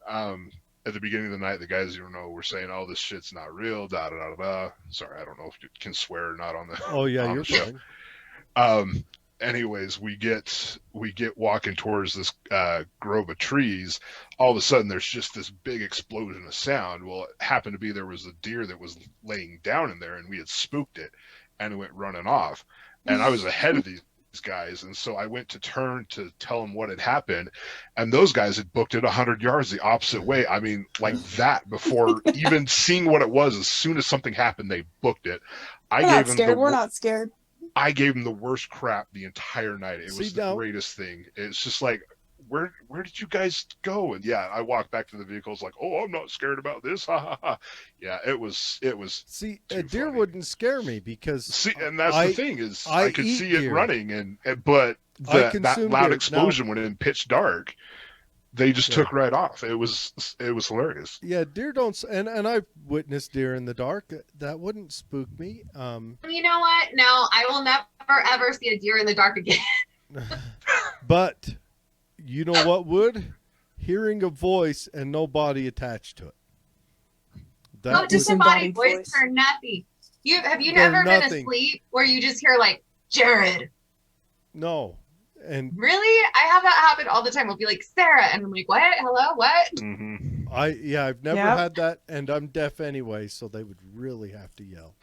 at the beginning of the night, the guys were saying, "Oh, this shit's not real." Da da da da. Sorry, I don't know if you can swear or not on the. Oh yeah, on you're the fine. Anyways, we get walking towards this grove of trees. All of a sudden, there's just this big explosion of sound. Well, it happened to be there was a deer that was laying down in there, and we had spooked it, and it went running off. And I was ahead of these guys, and so I went to turn to tell them what had happened, and those guys had booked it 100 yards the opposite way. I mean, like that, before even seeing what it was. As soon as something happened, they booked it. We're not scared. I gave them the worst crap the entire night. It was the greatest thing. It's just like, where did you guys go? And yeah, I walked back to the vehicles like, oh, I'm not scared about this. Ha ha ha. Yeah, it was. See, a deer wouldn't scare me because and that's the thing is I could see it running, but that loud explosion when in pitch dark, they just took right off. It was hilarious. Yeah, deer don't, and I've witnessed deer in the dark. That wouldn't spook me. You know what? No, I will never ever see a deer in the dark again. But you know what would? Hearing a voice and no body attached to it. No disembodied voice or nothing. Have you never been asleep where you just hear like Jared? No. And really, I have that happen all the time. We'll be like Sarah, and I'm like, what? Hello, what? Mm-hmm. I've never had that, and I'm deaf anyway, so they would really have to yell.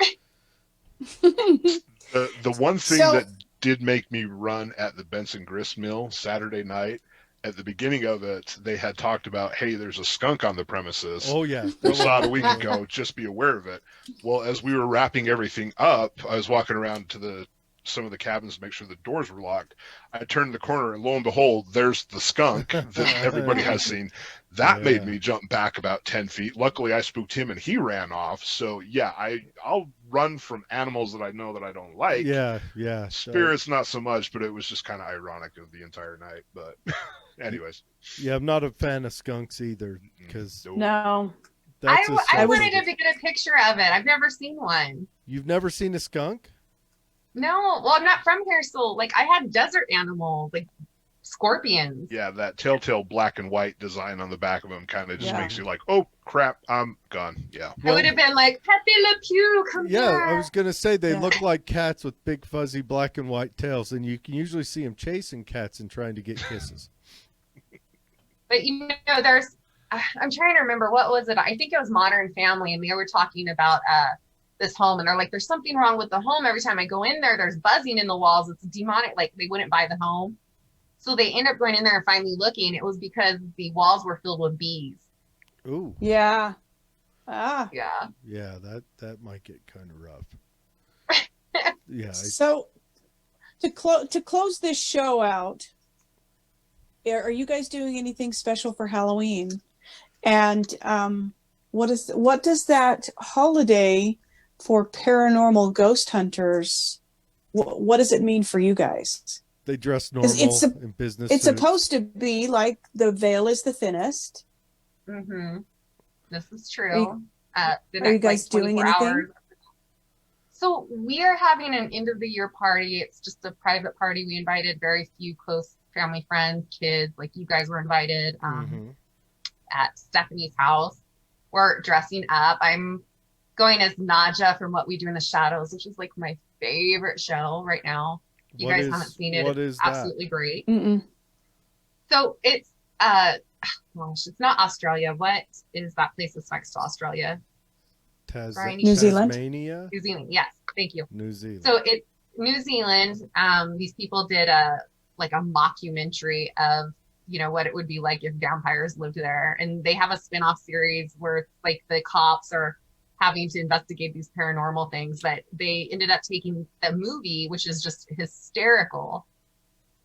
The one thing that did make me run at the Benson Grist Mill Saturday night, at the beginning of it, they had talked about, hey, there's a skunk on the premises. Oh, yeah. We saw it a week ago. Just be aware of it. Well, as we were wrapping everything up, I was walking around to some of the cabins to make sure the doors were locked. I turned the corner, and lo and behold, there's the skunk that everybody has seen. That made me jump back about 10 feet. Luckily, I spooked him, and he ran off. So, yeah, I'll run from animals that I know that I don't like. Yeah. Spirits, not so much, but it was just kind of ironic of the entire night. But anyways. Yeah, I'm not a fan of skunks either. Because no. I wanted to get a picture of it. I've never seen one. You've never seen a skunk? No, well, I'm not from here, so like I had desert animals, like scorpions. Yeah, that telltale black and white design on the back of them kind of just makes you like, oh crap, I'm gone. Yeah, I would have been like, Pepe Le Pew, come here. I was gonna say they look like cats with big fuzzy black and white tails, and you can usually see them chasing cats and trying to get kisses. But there's, I'm trying to remember what was it? I think it was Modern Family, and they were talking about this home, and they're like, there's something wrong with the home. Every time I go in there, there's buzzing in the walls. It's demonic. Like they wouldn't buy the home, so they end up going in there and finally looking. It was because the walls were filled with bees. Ooh. Yeah. Yeah, that might get kind of rough. Yeah. So to close this show out, are you guys doing anything special for Halloween? And what does that holiday for paranormal ghost hunters, what does it mean for you guys? They dress 'Cause normal in business it's suits. supposed to be like the veil is the thinnest. Mm-hmm. This is Are you- true. The Are you next guys like doing 24 anything? hours. So we are having an end of the year party. It's just a private party. We invited very few close family friends, kids, like you guys were invited at Stephanie's house. We're dressing up. I'm going as Naja from What We Do in the Shadows, which is like my favorite show right now. If you guys haven't seen it, What it's is that? absolutely great. Mm-mm. So it's gosh, it's not Australia. What is that place that's next to Australia? Brian, New Zealand? Tasmania? New Zealand. Yes, thank you. New Zealand. So it's New Zealand. These people did a mockumentary of what it would be like if vampires lived there, and they have a spin-off series where like the cops are having to investigate these paranormal things. But they ended up taking the movie, which is just hysterical,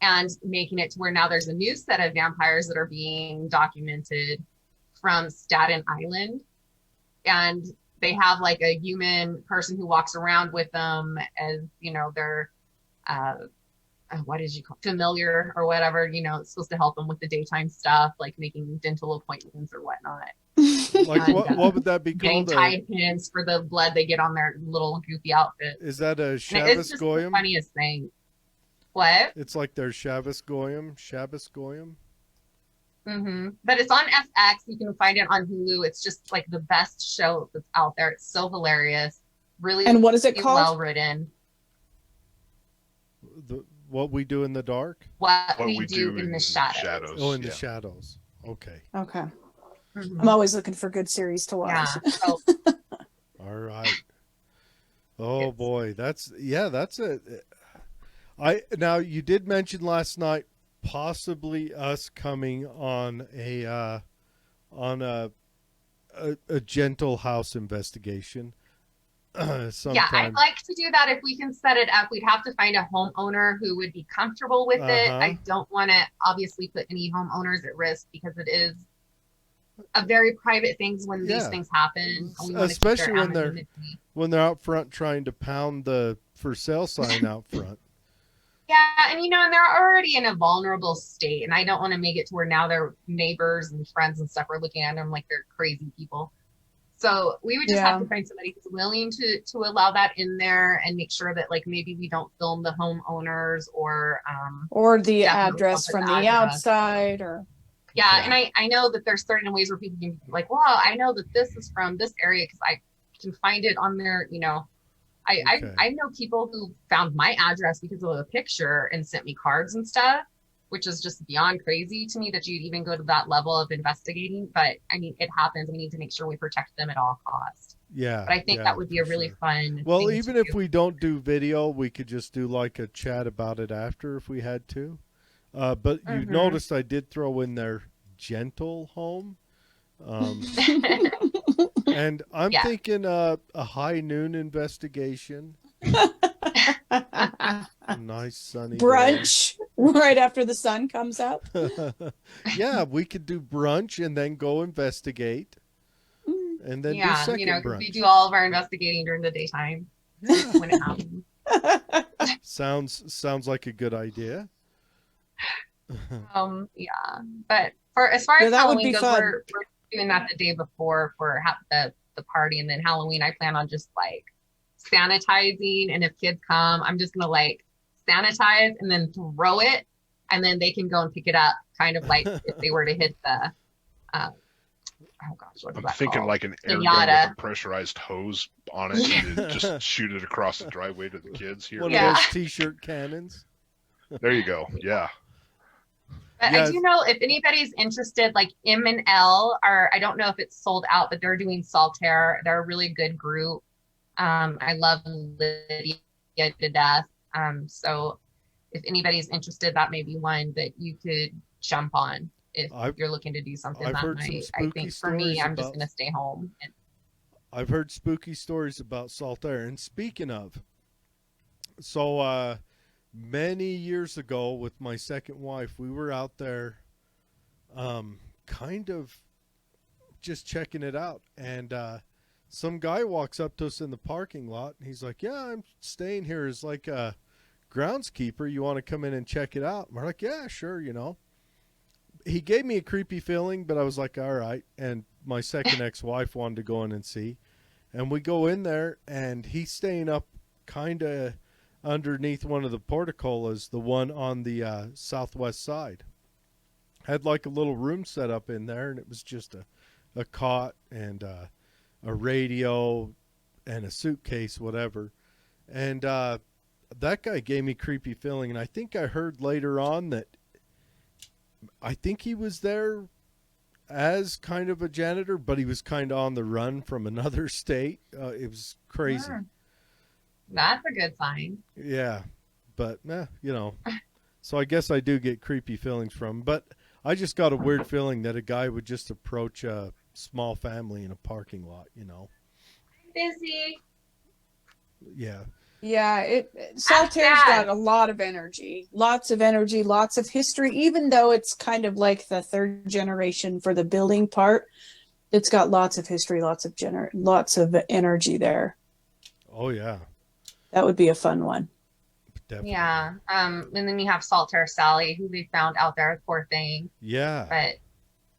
and making it to where now there's a new set of vampires that are being documented from Staten Island, and they have like a human person who walks around with them as their what did you call familiar or whatever. It's supposed to help them with the daytime stuff, like making dental appointments or whatnot. Like what would that be getting called? Tide pins for the blood they get on their little goofy outfit. Is that a It's Shabbos just Goyim? the funniest thing. What? It's like their Shabbos Goyim. Shabbos Goyim. But it's on FX. You can find it on Hulu. It's just like the best show that's out there. It's so hilarious. Really. And what is it called? Well written. What We Do in the Dark? What we do in the shadows. Oh, in the shadows. Okay. Okay. I'm always looking for good series to watch. Yeah. So, all right. Oh boy, that's it. Now you did mention last night possibly us coming on a gentle house investigation. yeah, I'd like to do that if we can set it up. We'd have to find a homeowner who would be comfortable with it. I don't want to obviously put any homeowners at risk because it is a very private thing when these things happen. Especially when they're out front trying to pound the for sale sign out front. Yeah, and and they're already in a vulnerable state, and I don't want to make it to where now their neighbors and friends and stuff are looking at them like they're crazy people. So we would just have to find somebody who's willing to allow that in there and make sure that like maybe we don't film the homeowners or the address from the outside or. Yeah, and I know that there's certain ways where people can be like, well, I know that this is from this area because I can find it on their, I know people who found my address because of a picture and sent me cards and stuff, which is just beyond crazy to me that you'd even go to that level of investigating. But I mean, it happens. We need to make sure we protect them at all costs. Yeah. But I think that would be a really fun. Well, even if we don't do video, we could just do like a chat about it after if we had to. But you noticed I did throw in their gentle home. And I'm thinking a high noon investigation. A nice sunny brunch right after the sun comes up. Yeah, we could do brunch and then go investigate. And then do second brunch. We do all of our investigating during the daytime when it happens. Sounds like a good idea. Yeah, but as far as that Halloween would be goes, fun. we're doing that the day before for the party, and then Halloween I plan on just like sanitizing, and if kids come, I'm just gonna like sanitize and then throw it, and then they can go and pick it up, kind of like if they were to hit the oh gosh, what is that thinking called? like an air gun with a pressurized hose on it and just shoot it across the driveway to the kids here. One of those t-shirt cannons. There you go. Yeah. But I do know if anybody's interested, like M&L are, I don't know if it's sold out, but they're doing Saltaire. They're a really good group. I love Lydia to death. So if anybody's interested, that may be one that you could jump on if you're looking to do something that night. I think for me, I'm just going to stay home. I've heard spooky stories about Saltaire. And speaking of, so many years ago with my second wife, we were out there kind of just checking it out. And some guy walks up to us in the parking lot. And he's like, yeah, I'm staying here as like a groundskeeper, you want to come in and check it out? And we're like, yeah, sure, you know. He gave me a creepy feeling, but I was like, all right. And my second ex-wife wanted to go in and see. And we go in there, and he's staying up kind of underneath one of the porticolas, the one on the southwest side. Had like a little room set up in there, and it was just a cot and a radio and a suitcase, whatever. And that guy gave me a creepy feeling, and I think I heard later on that I think he was there as kind of a janitor, but he was kind of on the run from another state. It was crazy. Sure. That's a good sign. Yeah, but you know, so I guess I do get creepy feelings from him. But I just got a weird feeling that a guy would just approach a small family in a parking lot, you know. Busy. Yeah. Yeah, Saltaire's got a lot of energy, lots of history. Even though it's kind of like the third generation for the building part, it's got lots of history, lots of energy there. Oh yeah. That would be a fun one. Definitely. Yeah. And then you have Saltaire Sally, who they found out there, poor thing. Yeah.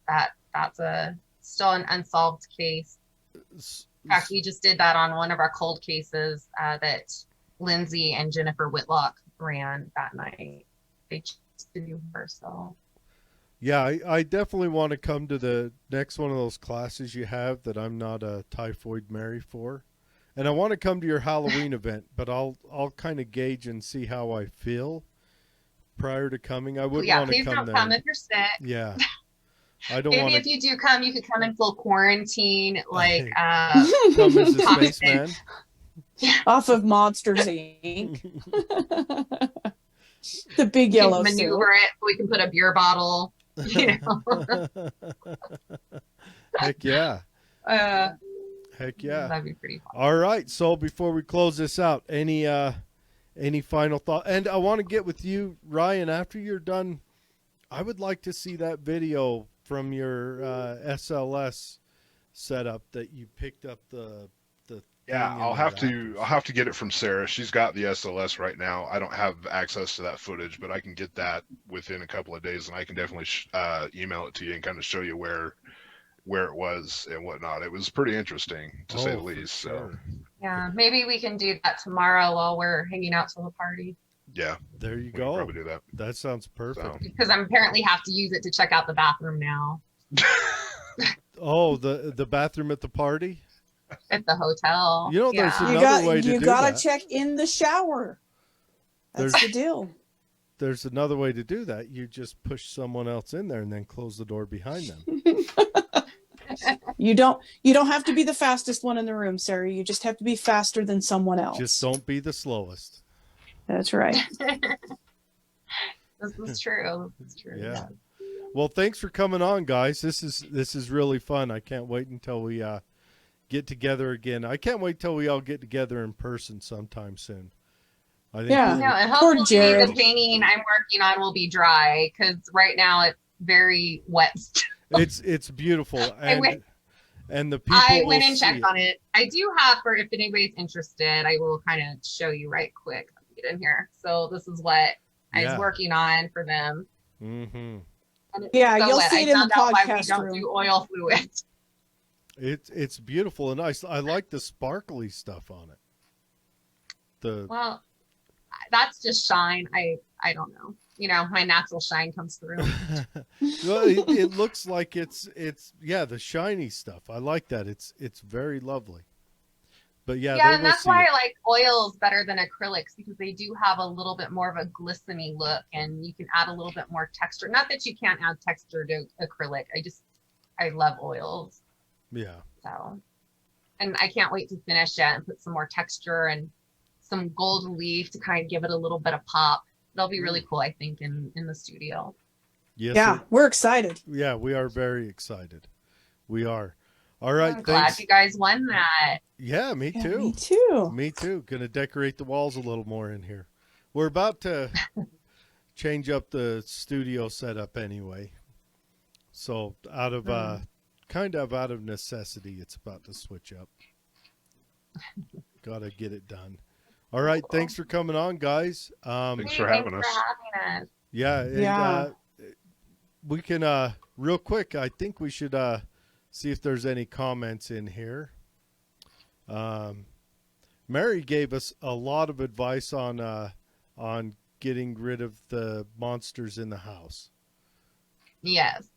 But that's still an unsolved case. In fact, we just did that on one of our cold cases that Lindsay and Jennifer Whitlock ran that night. They just knew her, so. Yeah, I definitely want to come to the next one of those classes you have that I'm not a Typhoid Mary for. And I want to come to your Halloween event, but I'll kind of gauge and see how I feel prior to coming. I wouldn't want to please come don't there. come if you're sick. Yeah. I don't Maybe want if you do come, you could come in full quarantine, like come as a spaceman. Off of Monsters Inc. The big yellow suit. Maneuver it. We can put a beer bottle. You know. Heck yeah. Heck yeah. That'd be pretty fun. All right. So before we close this out, any final thought? And I want to get with you, Ryan, after you're done. I would like to see that video from your SLS setup that you picked up the Yeah, I'll have to get it from Sarah. She's got the SLS right now. I don't have access to that footage, but I can get that within a couple of days, and I can definitely email it to you and kind of show you where it was and whatnot. It was pretty interesting, to say the least. So yeah, maybe we can do that tomorrow while we're hanging out till the party. Yeah, there you we go. can probably do that. That sounds perfect. So. Because I apparently have to use it to check out the bathroom now. Oh, the bathroom at the party? At the hotel. You know, there's another way to do that. You got to check in the shower. That's the deal. There's another way to do that. You just push someone else in there and then close the door behind them. You don't have to be the fastest one in the room, Sarah. You just have to be faster than someone else. Just don't be the slowest. That's right. This is true. This is true. Yeah. Well, thanks for coming on, guys. This is really fun. I can't wait until we get together again. I can't wait till we all get together in person sometime soon. I think yeah. No, and hopefully the painting I'm working on will be dry, because right now it's very wet. It's beautiful, and the people. I went and checked on it. I do have, for if anybody's interested, I will kind of show you right quick. Let me get in here. So this is what I was working on for them. Mm-hmm. Yeah, so you'll see it in the podcast room. We don't do oil fluid. It's beautiful and nice. I like the sparkly stuff on it. Well, that's just shine. I don't know. You know, my natural shine comes through. Well, it looks like it's the shiny stuff. I like that. It's very lovely. But yeah, and that's why I like oils better than acrylics, because they do have a little bit more of a glistening look, and you can add a little bit more texture. Not that you can't add texture to acrylic. I love oils. Yeah. So, and I can't wait to finish it and put some more texture and some gold leaf to kind of give it a little bit of pop. That'll be really cool, I think, in the studio. Yes. Yeah, we're excited. Yeah, we are very excited. We are. All right. I'm glad you guys won that. Yeah, me too. Me too. Me too. Gonna decorate the walls a little more in here. We're about to change up the studio setup anyway. So out of kind of out of necessity, it's about to switch up. Gotta get it done. All right. Thanks for coming on, guys. Thanks for having us. having us. Yeah. And, Yeah. we can, real quick, I think we should see if there's any comments in here. Mary gave us a lot of advice on getting rid of the monsters in the house. Yes.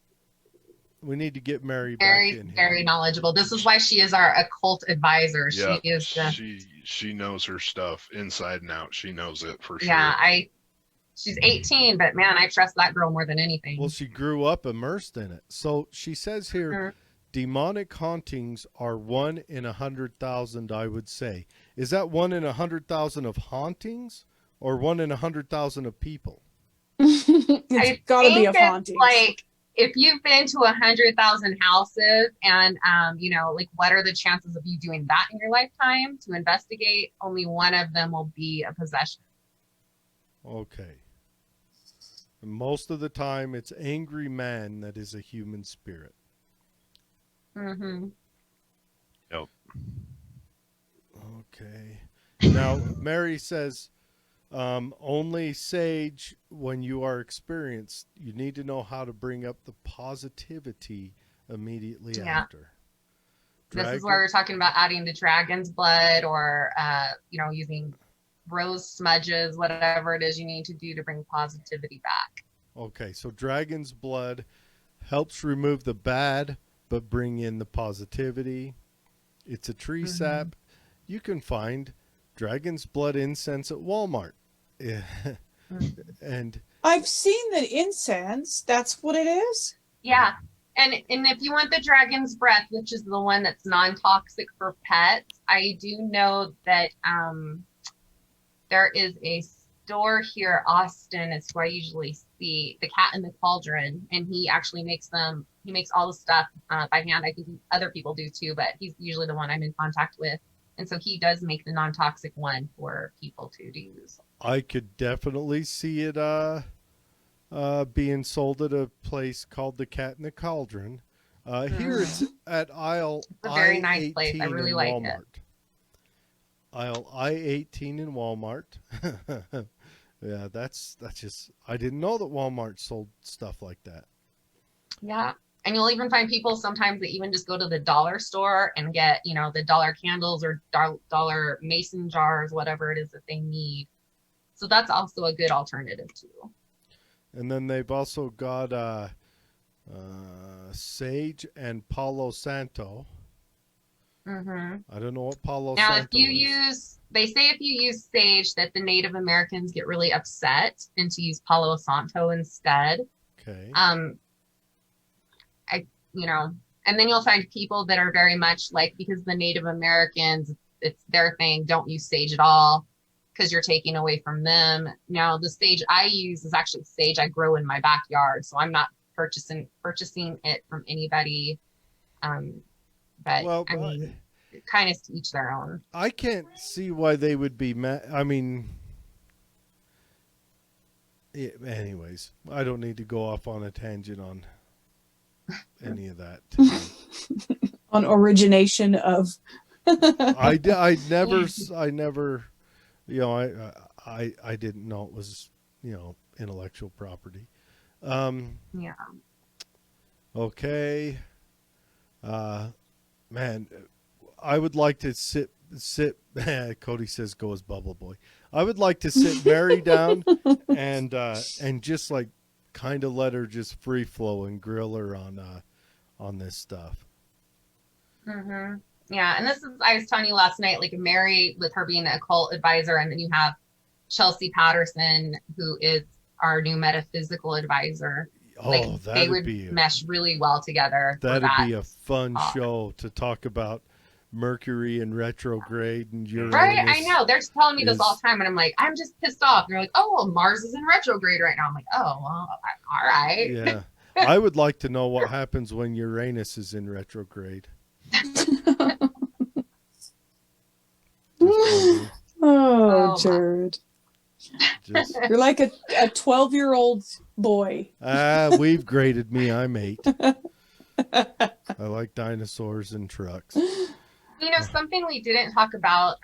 We need to get Mary back Very, in here. very knowledgeable. This is why she is our occult advisor. Yeah, She is the, she knows her stuff inside and out. She knows it for sure. yeah, she's 18, but man, I trust that girl more than anything. Well, she grew up immersed in it. So she says here, Mhm. demonic hauntings are 1 in 100,000, I would say. Is that 1 in 100,000 of hauntings or 1 in 100,000 of people? It's got to be a it's haunting. like if you've been to 100,000 houses and like what are the chances of you doing that in your lifetime to investigate? Only one of them will be a possession. Okay. Most of the time, it's angry man that is a human spirit. Mm-hmm. Yep. Okay. Now, Mary says, only sage when you are experienced. You need to know how to bring up the positivity immediately Yeah. after. This is where we're talking about adding the dragon's blood or, using rose smudges, whatever it is you need to do to bring positivity back. Okay, so dragon's blood helps remove the bad, but bring in the positivity. It's a tree sap. You can find dragon's blood incense at Walmart. Yeah. And I've seen the incense. That's what it is. Yeah. And if you want the dragon's breath, which is the one that's non-toxic for pets, I do know that there is a store here, Austin. It's where I usually see the Cat in the Cauldron, and he actually makes them. He makes all the stuff by hand. I think other people do too, but he's usually the one I'm in contact with, and so he does make the non-toxic one for people to use. I could definitely see it being sold at a place called the Cat in the Cauldron. Here it's at aisle It's a very I-18 nice place. I really in like Walmart. it. Aisle I-18 in Walmart. Yeah, that's just, I didn't know that Walmart sold stuff like that. Yeah. And you'll even find people sometimes that even just go to the dollar store and get, the dollar candles or dollar mason jars, whatever it is that they need. So that's also a good alternative too. And then they've also got sage and Palo Santo. Mm-hmm. I don't know what Palo Now, Santo they say if you use sage that the Native Americans get really upset and to use Palo Santo instead. Okay. And then you'll find people that are very much like, because the Native Americans, it's their thing, don't use sage at all because you're taking away from them. Now, the sage I use is actually sage I grow in my backyard, so I'm not purchasing it from anybody. But Well, I mean, kind of to each their own. I can't see why they would be mad. I mean, anyways, I don't need to go off on a tangent on any of that. On origination of. I never, I didn't know it was, intellectual property. Yeah. Okay. Man, I would like to sit. Cody says, "Go as Bubble Boy." I would like to sit Mary down and just like kind of let her just free flow and grill her on this stuff. Mm-hmm. Yeah, and I was telling you last night, like Mary with her being the occult advisor, and then you have Chelsea Patterson, who is our new metaphysical advisor. Oh, they would mesh really well together. That'd be a fun show to talk about Mercury in retrograde and Uranus. Right, I know. They're telling me this all the time, and I'm like, I'm just pissed off. And they're like, oh, well, Mars is in retrograde right now. I'm like, oh, well, all right. Yeah, I would like to know what happens when Uranus is in retrograde. Oh, Jared. You're like a 12-year-old boy. We've graded me. I'm 8. I like dinosaurs and trucks. Something we didn't talk about,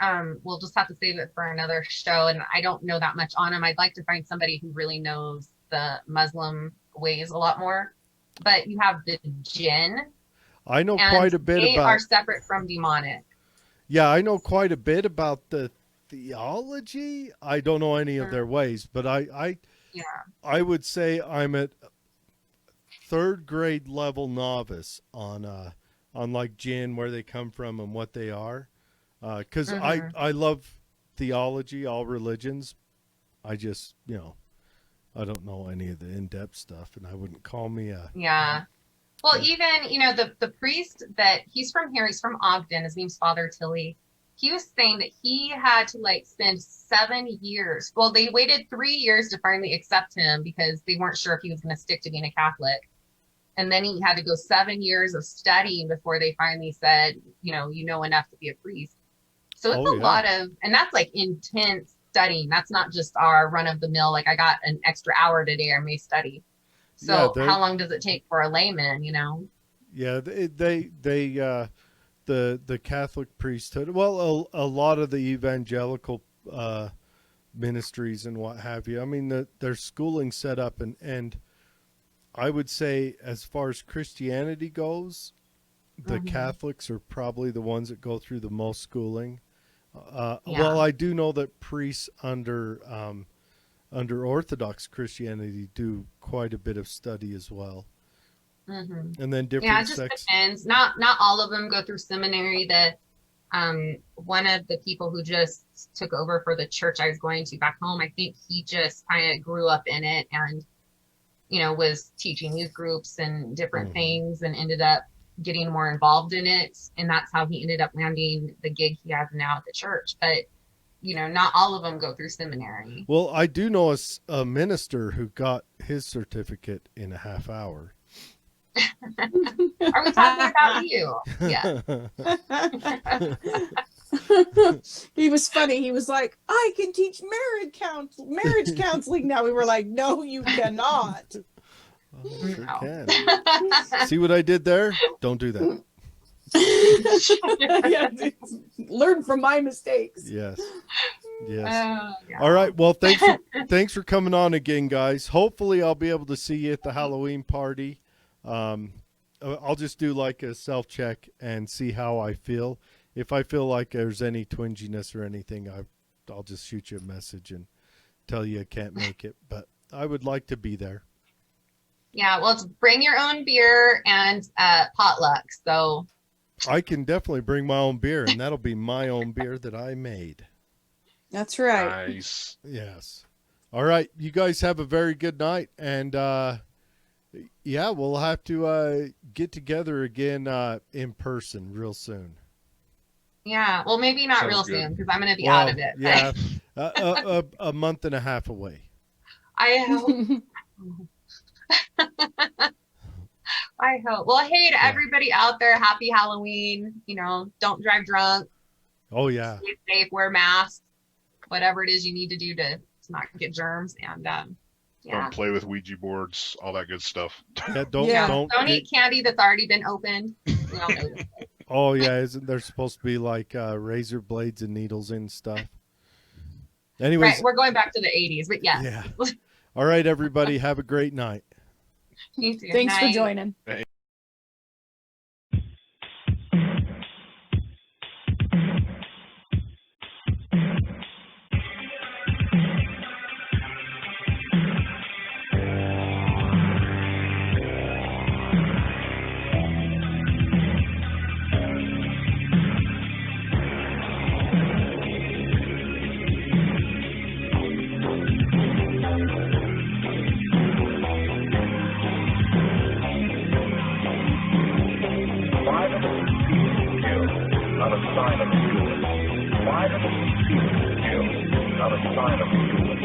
we'll just have to save it for another show, and I don't know that much on them. I'd like to find somebody who really knows the Muslim ways a lot more. But you have the jinn. I know quite a bit they about. They are separate from demonic. Yeah, I know quite a bit about the theology. I don't know any of their ways, but I would say I'm at third grade level novice on like jinn, where they come from and what they are. Because I love theology, all religions. I just, I don't know any of the in-depth stuff, and I wouldn't call me a... Yeah. Well, even, the priest that, he's from here, he's from Ogden, his name's Father Tilly. He was saying that he had to spend 7 years. Well, they waited 3 years to finally accept him because they weren't sure if he was going to stick to being a Catholic. And then he had to go 7 years of studying before they finally said, you know enough to be a priest. So it's a lot of, and that's intense studying. That's not just our run of the mill. I got an extra hour today, I may study. So how long does it take for a layman, Yeah, they the Catholic priesthood, well, a lot of the evangelical ministries and what have you. I mean, their schooling set up, and I would say as far as Christianity goes, the Catholics are probably the ones that go through the most schooling. Well, I do know that priests under Orthodox Christianity do quite a bit of study as well. And then different it just depends. Not all of them go through seminary. One of the people who just took over for the church I was going to back home, I think he just kind of grew up in it and was teaching youth groups and different things, and ended up getting more involved in it, and that's how he ended up landing the gig he has now at the church. But not all of them go through seminary. Well, I do know a minister who got his certificate in a half hour. Are we talking about you? Yeah. He was funny. He was like, I can teach marriage counseling now. We were like, no, you cannot. Oh, sure can. See what I did there? Don't do that. Learn from my mistakes. Yes. All right. Well, thanks for coming on again, guys. Hopefully I'll be able to see you at the Halloween party. I'll just do a self-check and see how I feel. If I feel like there's any twinginess or anything, I'll just shoot you a message and tell you I can't make it. But I would like to be there. Yeah, well, it's bring your own beer and potluck. So I can definitely bring my own beer, and that'll be my own beer that I made. That's right. Nice. Yes. All right. You guys have a very good night. And, we'll have to get together again in person real soon. Yeah. Well, maybe not real soon because I'm going to be out of it. Yeah. A month and a half away. I hope. I hope. Well, hey, to everybody out there, happy Halloween. Don't drive drunk. Oh, yeah. Stay safe, wear masks, whatever it is you need to do to not get germs. And don't play with Ouija boards, all that good stuff. Yeah, don't eat candy that's already been opened. We all know this. Oh, yeah. Isn't there supposed to be razor blades and needles and stuff? Anyways. Right, we're going back to the 80s, but yes. Yeah. All right, everybody. Have a great night. You too. Thanks for joining. Not a sign of a human. Why does it feel still? Not a sign of a human.